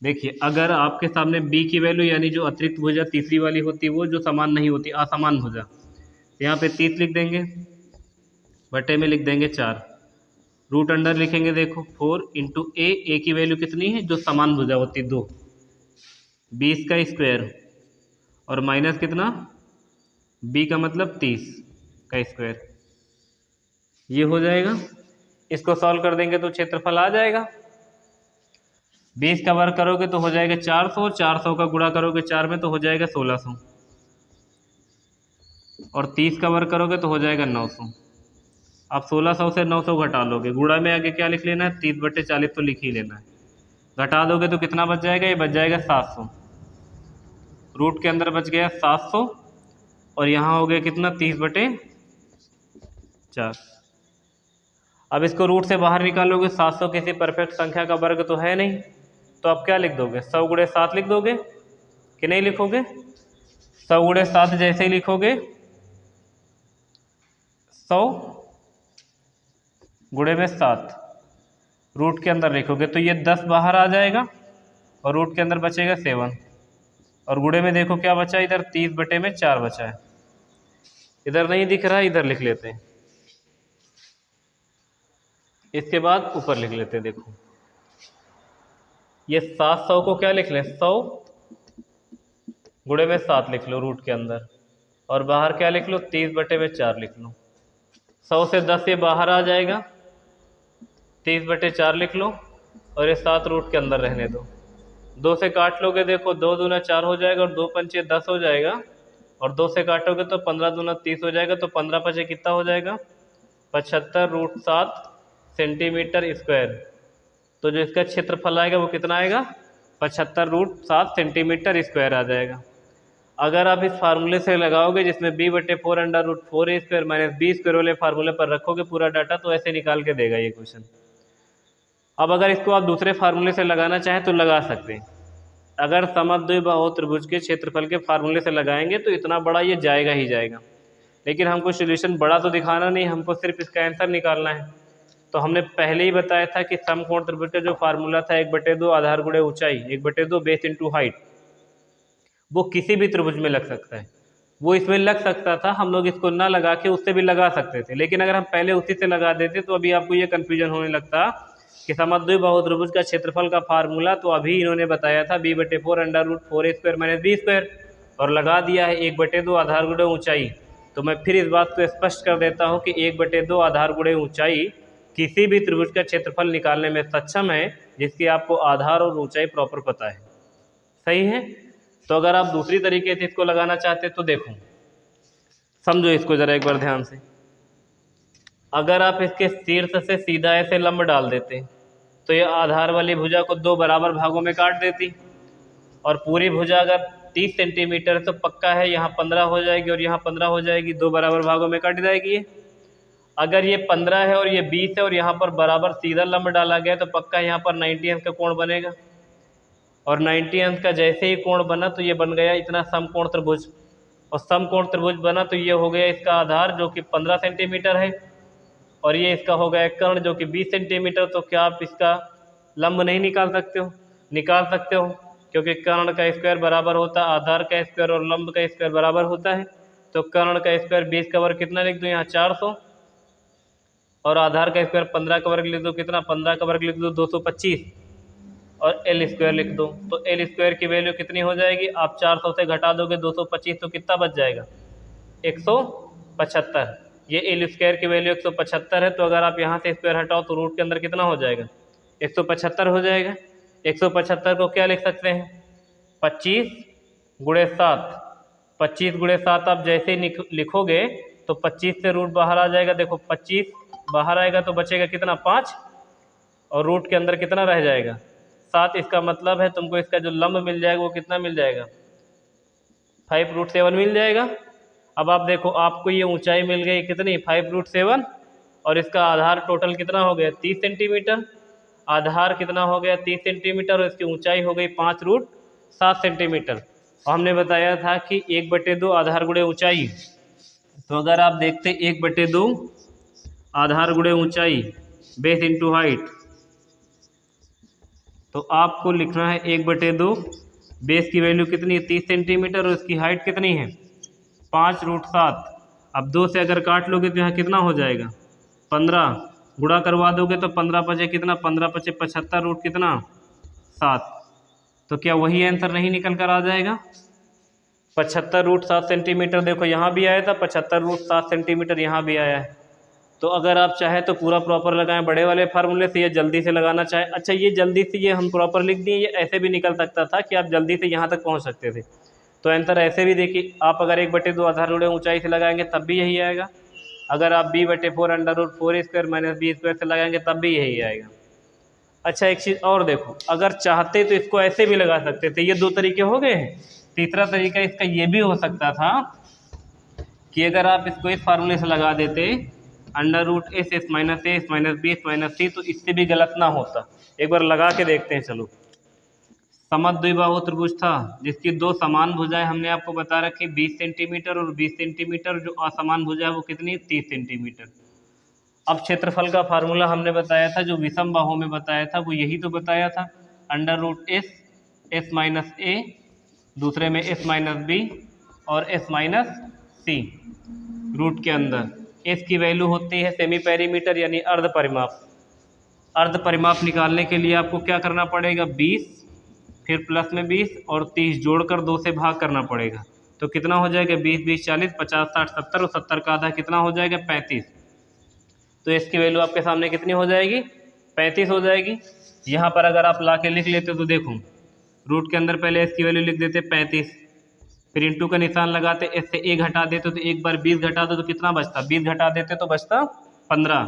देखिए अगर आपके सामने b की वैल्यू यानी जो अतिरिक्त भुजा तीसरी वाली होती है वो जो समान नहीं होती, असमान भुजा, यहाँ पे 30 लिख देंगे, बटे में लिख देंगे 4, रूट अंडर लिखेंगे। देखो 4 इंटू a की वैल्यू कितनी है जो समान भुजा होती 2, 20 का स्क्वायर और माइनस कितना b का मतलब 30 का स्क्वायर, ये हो जाएगा। इसको सॉल्व कर देंगे तो क्षेत्रफल आ जाएगा। 20 का वर्ग करोगे तो हो जाएगा 400, 400 का गुणा करोगे 4 में तो हो जाएगा 1600, और 30 का वर्ग करोगे तो हो जाएगा 900। आप 1600 से 900 घटा लोगे, गुणा में आगे क्या लिख लेना है 30/40 तो लिख ही लेना है। घटा दोगे तो कितना बच जाएगा, ये बच जाएगा 700। रूट के अंदर बच गया 700 और यहाँ हो गया कितना 30/40, 4। अब इसको रूट से बाहर निकालोगे, 700 किसी परफेक्ट संख्या का वर्ग तो है नहीं, तो आप क्या लिख दोगे, 100 गुणे 7 लिख दोगे कि नहीं लिखोगे? 100 गुणे 7 जैसे ही लिखोगे 100 गुणे में 7 रूट के अंदर लिखोगे तो ये 10 बाहर आ जाएगा और रूट के अंदर बचेगा 7 और गुणे में देखो क्या बचा, इधर 30/4 बचा है। इधर नहीं दिख रहा है, इधर लिख लेते हैं। इसके बाद ऊपर लिख लेते हैं। देखो ये 700 को क्या लिख लें, 100 गुणे में 7 लिख लो रूट के अंदर, और बाहर क्या लिख लो, 30/4 लिख लो। 100 से 10 ये बाहर आ जाएगा, 30/4 लिख लो और ये 7 रूट के अंदर रहने दो। 2 से काट लोगे, देखो 2 दूना 4 हो जाएगा और 2 पंचे 10 हो जाएगा, और 2 से काटोगे तो 15 दूना 30 हो जाएगा, तो 15 पचे कितना हो जाएगा, 75√7 सेंटीमीटर स्क्वायर। तो जो इसका क्षेत्रफल आएगा वो कितना आएगा, 75√7 सेंटीमीटर स्क्वायर आ जाएगा। अगर आप इस फार्मूले से लगाओगे जिसमें b/4√4a² माइनस b² वाले फार्मूले पर रखोगे पूरा डाटा, तो ऐसे निकाल के देगा ये क्वेश्चन। अब अगर इसको आप दूसरे फार्मूले से लगाना चाहें तो लगा सकते हैं। अगर समद्विबाहु त्रिभुज के क्षेत्रफल के फार्मूले से लगाएंगे तो इतना बड़ा ये जाएगा ही जाएगा, लेकिन हमको सोल्यूशन बड़ा तो दिखाना नहीं, हमको सिर्फ इसका आंसर निकालना है। तो हमने पहले ही बताया था कि समकोण त्रिभुज का जो फार्मूला था 1/2 आधार गुणे ऊंचाई 1/2 बेस इंटू हाइट, वो किसी भी त्रिभुज में लग सकता है। वो इसमें लग सकता था, हम लोग इसको ना लगा के उससे भी लगा सकते थे, लेकिन अगर हम पहले उसी से लगा देते तो अभी आपको ये कन्फ्यूजन होने लगता कि समद्विबाहु त्रिभुज का क्षेत्रफल का फार्मूला तो अभी इन्होंने बताया था b/4√4a² माइनस b², और लगा दिया है 1/2 आधार गुणे ऊंचाई। तो मैं फिर इस बात को स्पष्ट कर देता हूँ कि 1/2 आधार गुणे ऊंचाई किसी भी त्रिभुज का क्षेत्रफल निकालने में सक्षम है जिसकी आपको आधार और ऊंचाई प्रॉपर पता है। सही है। तो अगर आप दूसरी तरीके से इसको लगाना चाहते तो देखो, समझो इसको जरा एक बार ध्यान से। अगर आप इसके शीर्ष से सीधा ऐसे लंब डाल देते तो ये आधार वाली भुजा को 2 बराबर भागों में काट देती, और पूरी भुजा अगर 30 सेंटीमीटर है तो पक्का है यहाँ 15 हो जाएगी और यहाँ 15 हो जाएगी, 2 बराबर भागों में कट जाएगी ये। अगर ये 15 है और ये 20 है और यहाँ पर बराबर सीधा लंब डाला गया तो पक्का यहाँ पर 90 अंश का कोण बनेगा, और 90 अंश का जैसे ही कोण बना तो ये बन गया इतना समकोण त्रिभुज, और समकोण त्रिभुज बना तो ये हो गया इसका आधार जो कि 15 सेंटीमीटर है, और ये इसका हो गया कर्ण जो कि 20 सेंटीमीटर। तो क्या आप इसका लंब नहीं निकाल सकते हो? निकाल सकते हो, क्योंकि कर्ण का स्क्वायर बराबर होता है आधार का स्क्वायर और लंब का स्क्वायर बराबर होता है। तो कर्ण का स्क्वायर 20 का वर्ग कितना लिख दो यहाँ 400, और आधार का स्क्वायर 15 का वर्ग लिख दो कितना, 15 का वर्ग लिख दो 225, और एल स्क्वायर लिख दो। तो एल स्क्वायर की वैल्यू कितनी हो जाएगी, आप 400 से घटा दोगे 225 तो कितना बच जाएगा 175। ये एल स्क्वायर की वैल्यू 175 है। तो अगर आप यहाँ से स्क्वायर हटाओ तो रूट के अंदर कितना हो जाएगा 175 हो जाएगा। 175 को क्या लिख सकते हैं 25 गुणे 7। 25 गुणे 7 आप जैसे ही लिखोगे तो 25 से रूट बाहर आ जाएगा। देखो 25 बाहर आएगा तो बचेगा कितना 5, और रूट के अंदर कितना रह जाएगा 7। इसका मतलब है तुमको इसका जो लंब मिल जाएगा वो कितना मिल जाएगा 5√7 मिल जाएगा। अब आप देखो आपको ये ऊंचाई मिल गई कितनी 5√7, और इसका आधार टोटल कितना हो गया 30 सेंटीमीटर। आधार कितना हो गया 30 सेंटीमीटर और इसकी ऊंचाई हो गई 5√7 सेंटीमीटर। और हमने बताया था कि 1/2 आधार गुणे ऊंचाई। तो अगर आप देखते 1/2 आधार गुणे ऊंचाई बेस इंटू हाइट, तो आपको लिखना है 1/2 बेस की वैल्यू कितनी है 30 सेंटीमीटर और इसकी हाइट कितनी है 5√7। अब 2 से अगर काट लोगे तो यहाँ कितना हो जाएगा 15, गुणा करवा दोगे तो 15 पचे कितना 15 पचे 75 रूट कितना 7। तो क्या वही आंसर नहीं निकल कर आ जाएगा 75√7 सेंटीमीटर। देखो यहाँ भी आया था 75√7 सेंटीमीटर, यहाँ भी आया है। तो अगर आप चाहे तो पूरा प्रॉपर लगाएं बड़े वाले फार्मूले से, या जल्दी से लगाना चाहे। अच्छा ये जल्दी से ये हम प्रॉपर लिख दिए, ये ऐसे भी निकल सकता था कि आप जल्दी से यहाँ तक पहुँच सकते थे। तो आंसर ऐसे भी देखिए, आप अगर 1/2 आधार गुणे ऊंचाई से लगाएंगे तब भी यही आएगा। अगर आप b/4√4a² माइनस b² से लगाएंगे तब भी यही आएगा। अच्छा एक चीज़ और देखो, अगर चाहते तो इसको ऐसे भी लगा सकते थे। ये 2 तरीके हो गए हैं। तीसरा तरीका इसका ये भी हो सकता था कि अगर आप इसको इस फार्मूले से लगा देते under root S S minus A S minus B S minus C, तो इससे भी गलत ना होता। एक बार लगा के देखते हैं। चलो, समद्विबाहु त्रिभुज था जिसकी दो समान भुजाएं हमने आपको बता रखी 20 सेंटीमीटर और 20 सेंटीमीटर, जो असमान भुजा है वो कितनी 30 सेंटीमीटर। अब क्षेत्रफल का फार्मूला हमने बताया था, जो विषम बाहु में बताया था वो यही तो बताया था, under root S S minus A, दूसरे में एस माइनस बी और एस माइनस सी। रूट के अंदर एस की वैल्यू होती है सेमी पेरीमीटर यानी अर्ध परिमाप। अर्ध परिमाप निकालने के लिए आपको क्या करना पड़ेगा, 20 फिर प्लस में 20 और 30 जोड़कर 2 से भाग करना पड़ेगा। तो कितना हो जाएगा, 20 20 40 50 60 70 और 70 का आधा कितना हो जाएगा, 35। तो इसकी वैल्यू आपके सामने कितनी हो जाएगी, 35 हो जाएगी। यहाँ पर अगर आप ला के लिख लेते तो देखो, रूट के अंदर पहले इसकी वैल्यू लिख देते 35, फिर इंटू का निशान लगाते, इससे ए घटा देते तो एक बार 20 घटा दो तो कितना बचता, 20 घटा देते तो बचता 15।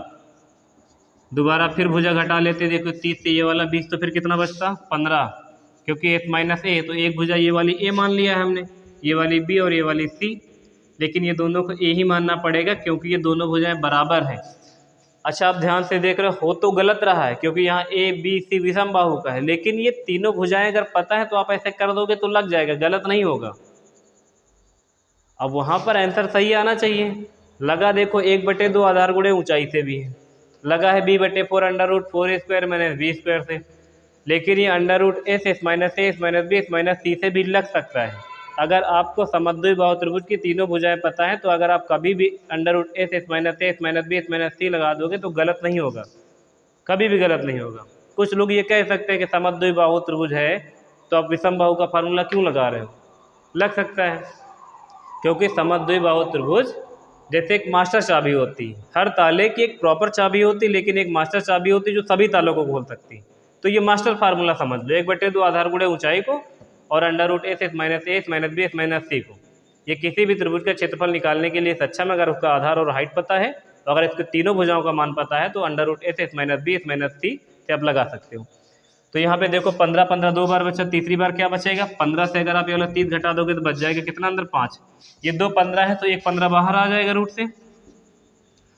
दोबारा फिर भुजा घटा लेते, देखो 30 से ये वाला 20 तो फिर कितना बचता 15, क्योंकि एस माइनस ए तो एक भुजा ये वाली ए मान लिया है हमने, ये वाली बी और ये वाली सी, लेकिन ये दोनों को ए ही मानना पड़ेगा क्योंकि ये दोनों भुजाएं बराबर हैं। अच्छा, आप ध्यान से देख रहे हो तो गलत रहा है क्योंकि यहाँ ए बी सी विषम बाहु का है, लेकिन ये तीनों भुजाएं अगर पता है तो आप ऐसे कर दोगे तो लग जाएगा, गलत नहीं होगा। अब वहाँ पर आंसर सही आना चाहिए। लगा देखो 1/2 आधार गुणे ऊंचाई से भी है, लगा है b/4 under root 4 square minus B square से, लेकिन ये under root S S minus A S minus B S minus C से भी लग सकता है। अगर आपको समद्विबाहु त्रिभुज की तीनों भुजाएं पता है तो अगर आप कभी भी under root S S minus A S minus B S minus C लगा दोगे तो गलत नहीं होगा, कभी भी गलत नहीं होगा। कुछ लोग ये कह सकते हैं कि समद्विबाहु त्रिभुज है तो आप विषम बाहु का फार्मूला क्यों लगा रहे हो, लग सकता है, क्योंकि समद्विबाहु त्रिभुज जैसे एक मास्टर चाबी होती है, हर ताले की एक प्रॉपर चाबी होती है, लेकिन एक मास्टर चाबी होती है जो सभी तालों को खोल सकती है। तो ये मास्टर फार्मूला समझ लो, 1/2 आधार गुणे ऊंचाई को और under root S S minus A S minus B S minus C को, ये किसी भी त्रिभुज का क्षेत्रफल निकालने के लिए सक्षम है अगर उसका आधार और हाइट पता है। तो अगर इसके तीनों भुजाओं का मान पता है तो under root S S minus B S minus C से आप लगा सकते हो। तो यहाँ पे देखो 15 15 दो बार बचा, तीसरी बार क्या बचेगा, 15 से अगर आप ये वाला 30 घटा दोगे तो बच जाएगा कितना अंदर 5, ये 2 15 है तो एक 15 बाहर आ जाएगा रूट से,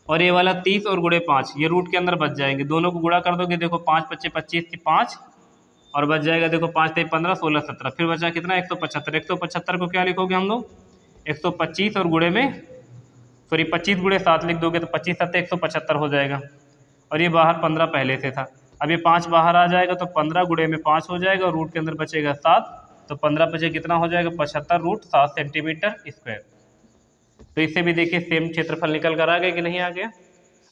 और ये वाला 30 और गुणे 5 ये रूट के अंदर बच जाएंगे। दोनों को गुणा कर दोगे, देखो 5 25 25 की 5 और बच जाएगा, देखो 5 3 15 16 17, फिर बचा कितना 175। 175 को क्या लिखोगे हम लोग, 125 और गुणे में सॉरी 25 गुणे 7 लिख दोगे तो 25 7 175 हो जाएगा, और ये बाहर 15 पहले से था। अब ये 5 बाहर आ जाएगा तो 15 गुणे में 5 हो जाएगा और रूट के अंदर बचेगा 7, तो 15 बचे कितना हो जाएगा 75 रूट 7 सेंटीमीटर स्क्वायर। तो इससे भी देखिए सेम क्षेत्रफल निकल कर आ गया कि नहीं आ गया।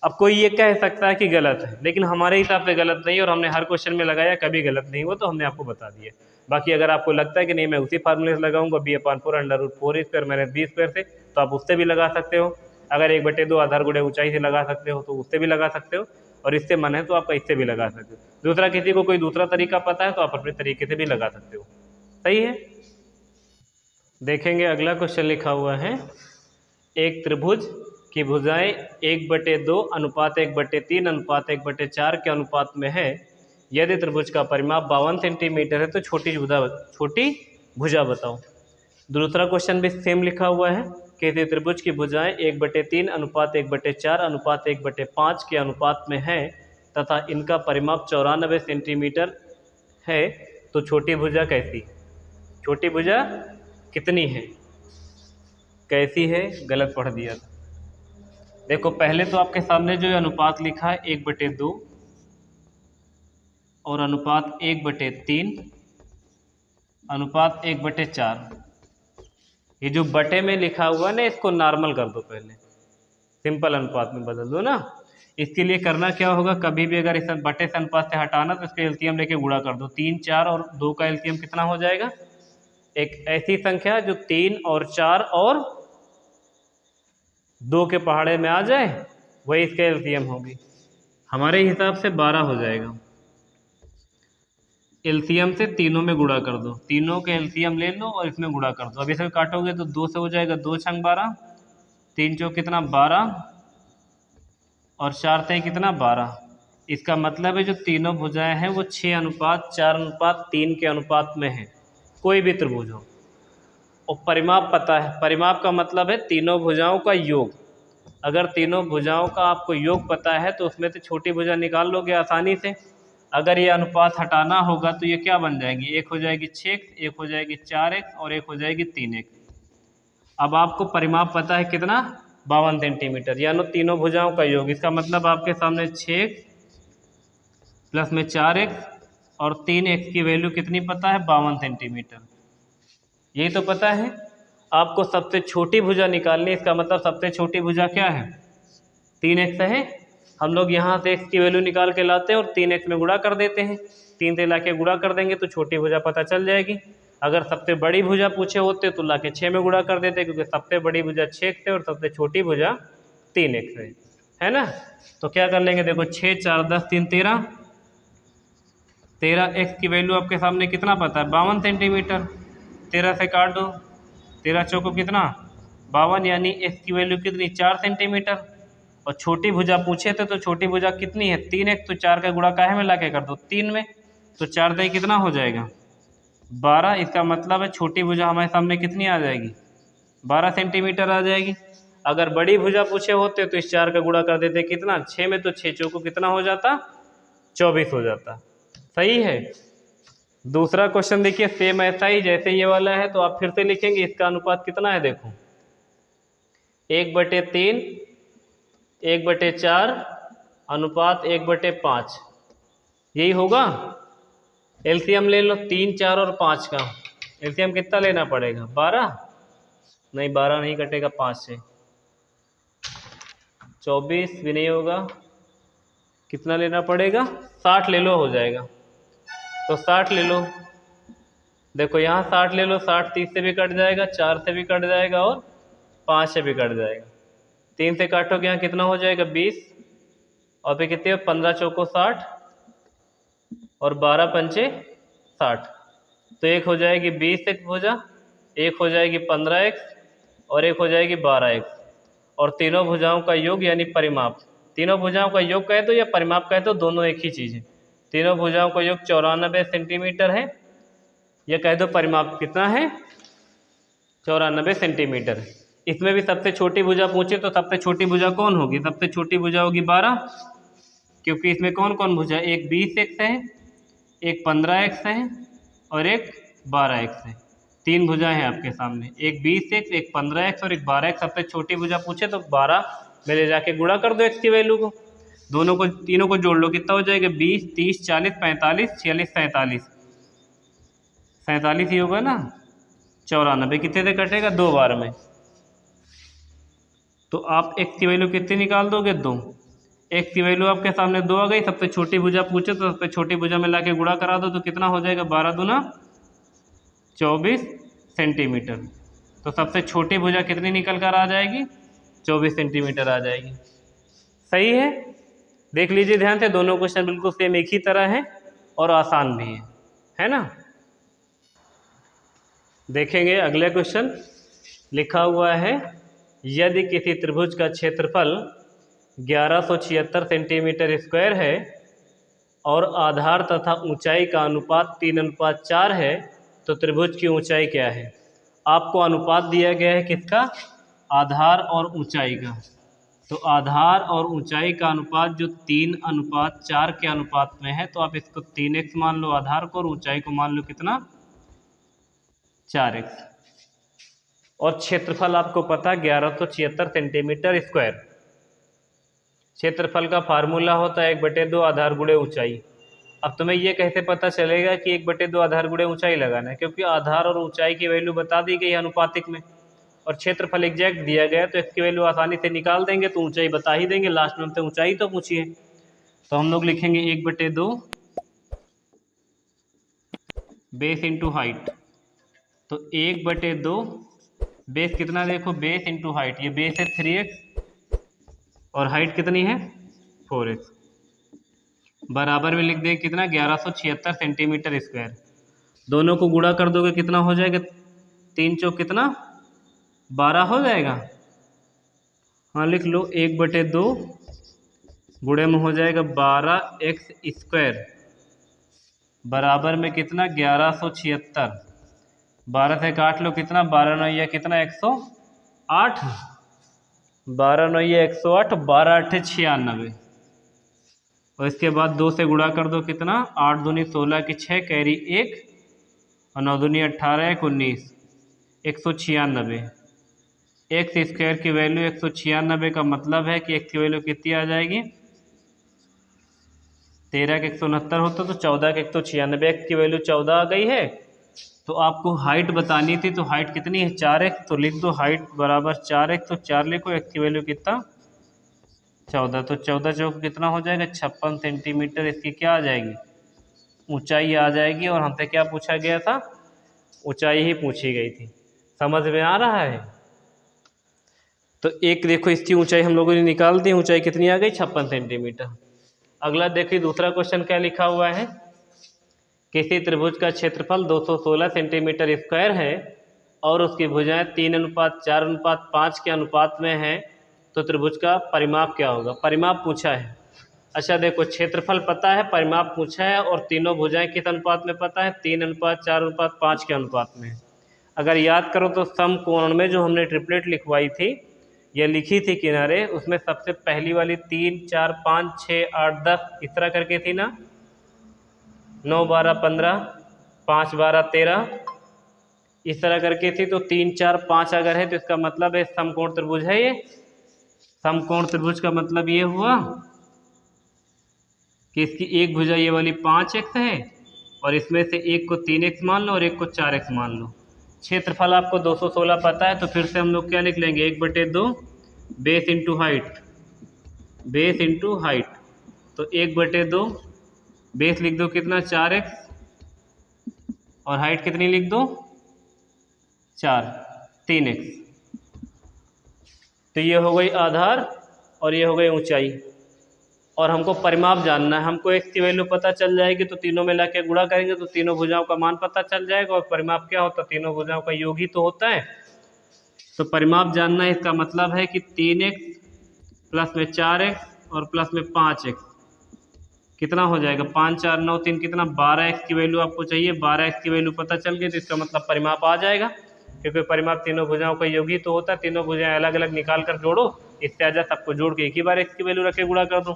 अब कोई ये कह सकता है कि गलत है, लेकिन हमारे हिसाब से गलत नहीं, और हमने हर क्वेश्चन में लगाया कभी गलत नहीं हुआ तो हमने आपको बता दिया। बाकी अगर आपको लगता है कि नहीं मैं उसी फार्मूले से लगाऊंगा b/4 under root 4 square minus B square से, तो आप उससे भी लगा सकते हो। अगर 1/2 आधार गुणे ऊंचाई से लगा सकते हो तो उससे भी लगा सकते हो, और इससे मन है तो आप इससे भी लगा सकते हो। दूसरा किसी को कोई दूसरा तरीका पता है तो आप अपने तरीके से भी लगा सकते हो। सही है। देखेंगे अगला क्वेश्चन लिखा हुआ है, एक त्रिभुज की भुजाएं 1/2 अनुपात 1/3 अनुपात 1/4 के अनुपात में है। यदि त्रिभुज का परिमाप 52 सेंटीमीटर है तो छोटी भुजा बताओ। दूसरा क्वेश्चन भी सेम लिखा हुआ है, किसी त्रिभुज की भुजाएं 1/3 अनुपात 1/4 अनुपात 1/5 के अनुपात में है तथा इनका परिमाप 94 सेंटीमीटर है, तो छोटी भुजा कैसी, छोटी भुजा कितनी है, कैसी है, गलत पढ़ दिया था। देखो पहले तो आपके सामने जो अनुपात लिखा है 1/2 और अनुपात 1/3 अनुपात 1/4, ये जो बटे में लिखा हुआ है ना इसको नॉर्मल कर दो, पहले सिंपल अनुपात में बदल दो ना। इसके लिए करना क्या होगा, कभी भी अगर इस बटे से अनुपात से हटाना तो इसका एलसीएम लेके गुणा कर दो। 3 4 और 2 का एलसीएम कितना हो जाएगा, एक ऐसी संख्या जो 3 और 4 और 2 के पहाड़े में आ जाए वही इसका एलसीएम होगी। हमारे हिसाब से 12 हो जाएगा। एलसीएम से तीनों में गुणा कर दो, तीनों के एलसीएम ले लो और इसमें गुणा कर दो। अब इसे काटोगे तो 2 से हो जाएगा 2 छंग 12, 3 चौक कितना 12 और 4 से कितना 12। इसका मतलब है जो तीनों भुजाएं हैं वो 6:4:3 के अनुपात में है, कोई भी त्रिभुज हो। और परिमाप पता है, परिमाप का मतलब है तीनों भुजाओं का योग। अगर तीनों भुजाओं का आपको योग पता है तो उसमें से छोटी भुजा निकाल लोगे आसानी से। अगर ये अनुपात हटाना होगा तो ये क्या बन जाएगी, एक हो जाएगी 6x, एक हो जाएगी 4x और एक हो जाएगी 3x। अब आपको परिमाप पता है कितना, 52 सेंटीमीटर, यानी तीनों भुजाओं का योग। इसका मतलब आपके सामने 6x प्लस में 4x और 3x की वैल्यू कितनी पता है, 52 सेंटीमीटर। यही तो पता है। आपको सबसे छोटी भुजा निकालनी, इसका मतलब सबसे छोटी भुजा क्या है, 3x है। हम लोग यहाँ से x की वैल्यू निकाल के लाते हैं और 3x में गुणा कर देते हैं। 3 से लाके गुणा कर देंगे तो छोटी भुजा पता चल जाएगी। अगर सबसे बड़ी भुजा पूछे होते तो लाके 6 में गुणा कर देते, क्योंकि सबसे बड़ी भुजा 6x है और सबसे छोटी भुजा 3x है ना। तो क्या कर लेंगे, देखो 6 4 10 3 13, 13x की वैल्यू आपके सामने कितना पता है, 52 सेंटीमीटर। 13 से काट दो, 13 चौको कितना 52, यानी x की वैल्यू कितनी, 4 सेंटीमीटर। और छोटी भुजा पूछे थे तो छोटी भुजा कितनी है, 3x, तो 4 का गुणा काहे में लाके कर दो, 3 में, तो 4 दही कितना हो जाएगा, 12। इसका मतलब है छोटी भुजा हमारे सामने कितनी आ जाएगी, 12 सेंटीमीटर आ जाएगी। अगर बड़ी भुजा पूछे होते तो इस 4 का गुणा कर देते कितना, 6 में, तो 6 चौको कितना हो जाता, 24 हो जाता। सही है। दूसरा क्वेश्चन देखिए, सेम ऐसा ही जैसे ये वाला है, तो आप फिर से लिखेंगे इसका अनुपात कितना है, देखो 1/3 1/4 अनुपात 1/5, यही होगा। एलसीएम ले लो 3 4 और 5 का। एलसीएम कितना लेना पड़ेगा, 12, नहीं 12 नहीं कटेगा 5 से, 24 भी नहीं होगा, कितना लेना पड़ेगा, 60 ले लो, हो जाएगा। तो 60 ले लो, देखो यहाँ 60 ले लो, 60 30 से भी कट जाएगा, 4 से भी कट जाएगा और 5 से भी कट जाएगा। 3 से काटोगे यहाँ कितना हो जाएगा, 20, और फिर कितने, 15 चौको 60 और 12 पंचे 60, तो एक हो जाएगी 20x भुजा, एक हो जाएगी 15x और एक हो जाएगी 12x। और तीनों भुजाओं का योग यानी परिमाप, तीनों भुजाओं का योग कहे तो या परिमाप कहे तो दोनों एक ही चीज़ है। तीनों भुजाओं का योग 94 सेंटीमीटर है, यह कह दो परिमाप कितना है, 94 सेंटीमीटर। इसमें भी सबसे छोटी भुजा पूछे तो सबसे छोटी भुजा कौन होगी, सबसे छोटी भुजा होगी 12, क्योंकि इसमें कौन कौन भुजा, एक 20x है, एक 15x है और एक 12x है। 3 भुजा है आपके सामने, एक 20x, एक 15x और एक 12x। सबसे छोटी भुजा पूछे तो 12 में ले जाके गुणा कर दो x की वैल्यू को, दोनों को, तीनों को जोड़ लो, कितना हो जाएगा, 20 30 40 45 46 47, 47 ही होगा ना, 94 कितने से कटेगा, 2 बार में। तो आप x की वैल्यू कितनी निकाल दोगे, 2। x की वैल्यू आपके सामने 2 आ गई। सबसे छोटी भुजा पूछे तो सबसे छोटी भुजा में लाके गुणा करा दो, तो कितना हो जाएगा, 12 दूना 24 सेंटीमीटर। तो सबसे छोटी भुजा कितनी निकल कर आ जाएगी, 24 सेंटीमीटर आ जाएगी। सही है। देख लीजिए ध्यान से, दोनों क्वेश्चन बिल्कुल सेम एक ही तरह है और आसान भी है ना। देखेंगे अगले क्वेश्चन, लिखा हुआ है यदि किसी त्रिभुज का क्षेत्रफल 1176 सेंटीमीटर स्क्वायर है और आधार तथा ऊंचाई का अनुपात 3:4 है, तो त्रिभुज की ऊंचाई क्या है। आपको अनुपात दिया गया है किसका, आधार और ऊंचाई का। तो आधार और ऊंचाई का अनुपात जो 3:4 के अनुपात में है, तो आप इसको 3x मान लो आधार को और ऊंचाई को मान लो कितना, 4x। और क्षेत्रफल आपको पता 1176 सेंटीमीटर स्क्वायर। क्षेत्रफल का फार्मूला होता है 1/2 आधार गुणे ऊंचाई। अब तुम्हें ये कैसे पता चलेगा कि 1/2 आधार गुणे ऊंचाई लगाना है, क्योंकि आधार और ऊंचाई की वैल्यू बता दी गई अनुपातिक में और क्षेत्रफल एग्जैक्ट दिया गया है, तो इसकी वैल्यू आसानी से निकाल देंगे, तो ऊंचाई बता ही देंगे। लास्ट में हमसे ऊंचाई तो पूछी है, तो हम लोग लिखेंगे 1/2 बेस इंटू हाइट। तो 1/2 बेस कितना, देखो बेस इंटू हाइट, ये बेस है 3x और हाइट कितनी है 4x, बराबर में लिख देंगे कितना, 1176 सेंटीमीटर स्क्वायर। दोनों को गुणा कर दोगे कितना हो जाएगा, 3 चौक कितना, 12 हो जाएगा। हाँ लिख लो, 1/2 गुणे में हो जाएगा 12x स्क्वायर बराबर में कितना, 1176। 12 से काट लो कितना, 12 9 या कितना, 108। 12 9 ये 108, 12 8 96, और इसके बाद 2 से गुणा कर दो, कितना 8 दूनी 16 की 6 कैरी 1, और 9 दूनी 18 1 19, 196। एक्स स्क्वायर की वैल्यू 196 का मतलब है कि एक्स की वैल्यू कितनी आ जाएगी, 13 के 169 होता तो 14 के 196, एक्स की वैल्यू 14 आ गई है। तो आपको हाइट बतानी थी, तो हाइट कितनी है 4x, तो लिख दो हाइट बराबर 4x, तो 4 लिखो, एक्स की वैल्यू कितना 14, तो 14 चौक कितना हो जाएगा 56 सेंटीमीटर इसकी क्या आ जाएगी, ऊंचाई आ जाएगी। और हमसे क्या पूछा गया था, ऊंचाई ही पूछी गई थी। समझ में आ रहा है। तो एक देखो इसकी ऊंचाई हम लोगों ने निकाल दी, ऊंचाई कितनी आ गई 56 सेंटीमीटर। अगला देखिए दूसरा क्वेश्चन क्या लिखा हुआ है, किसी त्रिभुज का क्षेत्रफल 216 सेंटीमीटर स्क्वायर है और उसकी भुजाएं 3:4:5 के अनुपात में है, तो त्रिभुज का परिमाप क्या होगा। परिमाप पूछा है। अच्छा देखो, क्षेत्रफल पता है, परिमाप पूछा है, और तीनों भुजाएं किस अनुपात में पता है, 3:4:5 के अनुपात में। अगर याद करो तो समकोण में जो हमने ट्रिपलेट लिखवाई थी या लिखी थी किनारे, उसमें सबसे पहली वाली 3 4 5 6 8 10 इस तरह करके थी ना, 9 12 15 5 12 13 इस तरह करके थी। तो 3 4 5 अगर है तो इसका मतलब है समकोण त्रिभुज है ये। समकोण त्रिभुज का मतलब ये हुआ कि इसकी एक भुजा ये वाली 5x है, और इसमें से एक को 3x मान लो और एक को 4x मान लो। क्षेत्रफल आपको 216 पता है, तो फिर से हम लोग क्या लिख लेंगे, 1/2 base into height, base into height. तो 1/2 बेस लिख दो कितना 4x, और हाइट कितनी लिख दो 4, 3x। तो ये हो गई आधार और ये हो गई ऊंचाई। और हमको परिमाप जानना है, हमको x की वैल्यू पता चल जाएगी तो तीनों में लाके गुणा करेंगे तो तीनों भुजाओं का मान पता चल जाएगा। और परिमाप क्या होता है, तीनों भुजाओं का योग ही तो होता है। तो परिमाप जानना है, इसका मतलब है कि 3x प्लस में 4x और प्लस में 5x कितना हो जाएगा, 5 4 9 3 कितना 12x की वैल्यू आपको चाहिए। 12x की वैल्यू पता चल गई तो इसका मतलब परिमाप आ जाएगा, क्योंकि परिमाप तीनों भुजाओं का योग ही तो होता है। तीनों भुजाएं अलग अलग निकाल कर जोड़ो, इससे आजा सबको जोड़ के एक ही बार x की वैल्यू रखे गुणा कर दो।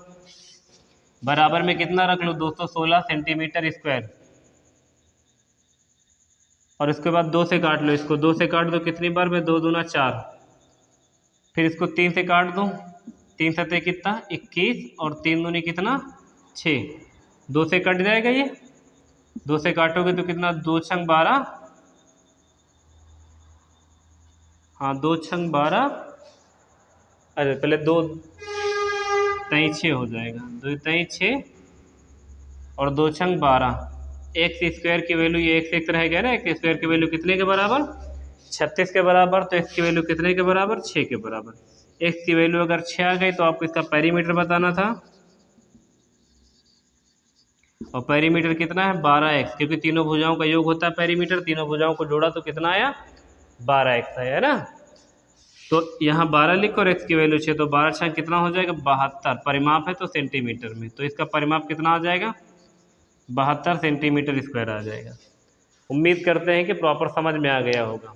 बराबर में कितना रख लो 216 सेंटीमीटर स्क्वायर, और इसके बाद 2 से काट लो, इसको 2 से काट दो कितनी बार में, 2 दूना 4, फिर इसको 3 से काट दो, 3 सतह कितना 21, और 3 दूनी कितना 6, 2 से कट जाएगा ये, 2 से काटोगे तो कितना 2 छंग 12, हाँ 2 छंग 12, अरे पहले 2 तई 6 हो जाएगा, 2 तई 6 और 2 छंग 12। एक्स स्क्वायर की वैल्यू ये x रहेगा ना, एक्स स्क्वायर की वैल्यू कितने के बराबर 36 के बराबर, तो x की वैल्यू कितने के बराबर 6 के बराबर। x की वैल्यू अगर 6 आ गई तो आपको इसका पेरीमीटर बताना था, और पेरीमीटर कितना है 12x, क्योंकि तीनों भुजाओं का योग होता है पेरीमीटर। तीनों भुजाओं को जोड़ा तो कितना आया 12x है ना। तो यहाँ 12 लिखो और x की वैल्यू 6, तो 12 6 कितना हो जाएगा 72। परिमाप है तो सेंटीमीटर में, तो इसका परिमाप कितना आ जाएगा 72 सेंटीमीटर स्क्वायर आ जाएगा। उम्मीद करते हैं कि प्रॉपर समझ में आ गया होगा।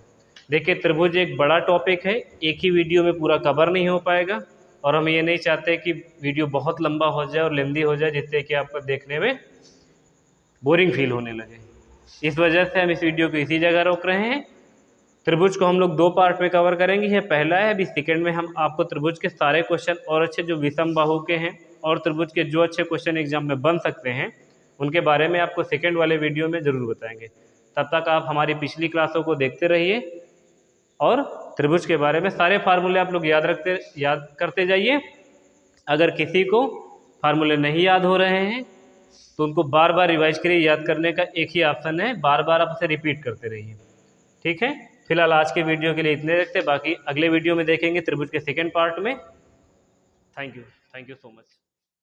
देखिए त्रिभुज एक बड़ा टॉपिक है, एक ही वीडियो में पूरा कवर नहीं हो पाएगा, और हम ये नहीं चाहते कि वीडियो बहुत लंबा हो जाए और लेंदी हो जाए, जिससे कि आपको देखने में बोरिंग फील होने लगे। इस वजह से हम इस वीडियो को इसी जगह रोक रहे हैं। त्रिभुज को हम लोग 2 पार्ट में कवर करेंगे, ये पहला है। अभी सेकेंड में हम आपको त्रिभुज के सारे क्वेश्चन और अच्छे जो विषम बाहु के हैं और त्रिभुज के जो अच्छे क्वेश्चन एग्जाम में बन सकते हैं उनके बारे में आपको सेकेंड वाले वीडियो में ज़रूर बताएंगे। तब तक आप हमारी पिछली क्लासों को देखते रहिए और त्रिभुज के बारे में सारे फार्मूले आप लोग याद करते जाइए। अगर किसी को फार्मूले नहीं याद हो रहे हैं तो उनको बार बार रिवाइज करिए। याद करने का एक ही ऑप्शन है, बार बार आप उसे रिपीट करते रहिए। ठीक है, फिलहाल आज के वीडियो के लिए इतने रखते, बाकी अगले वीडियो में देखेंगे त्रिभुज के सेकेंड पार्ट में। Thank you so much.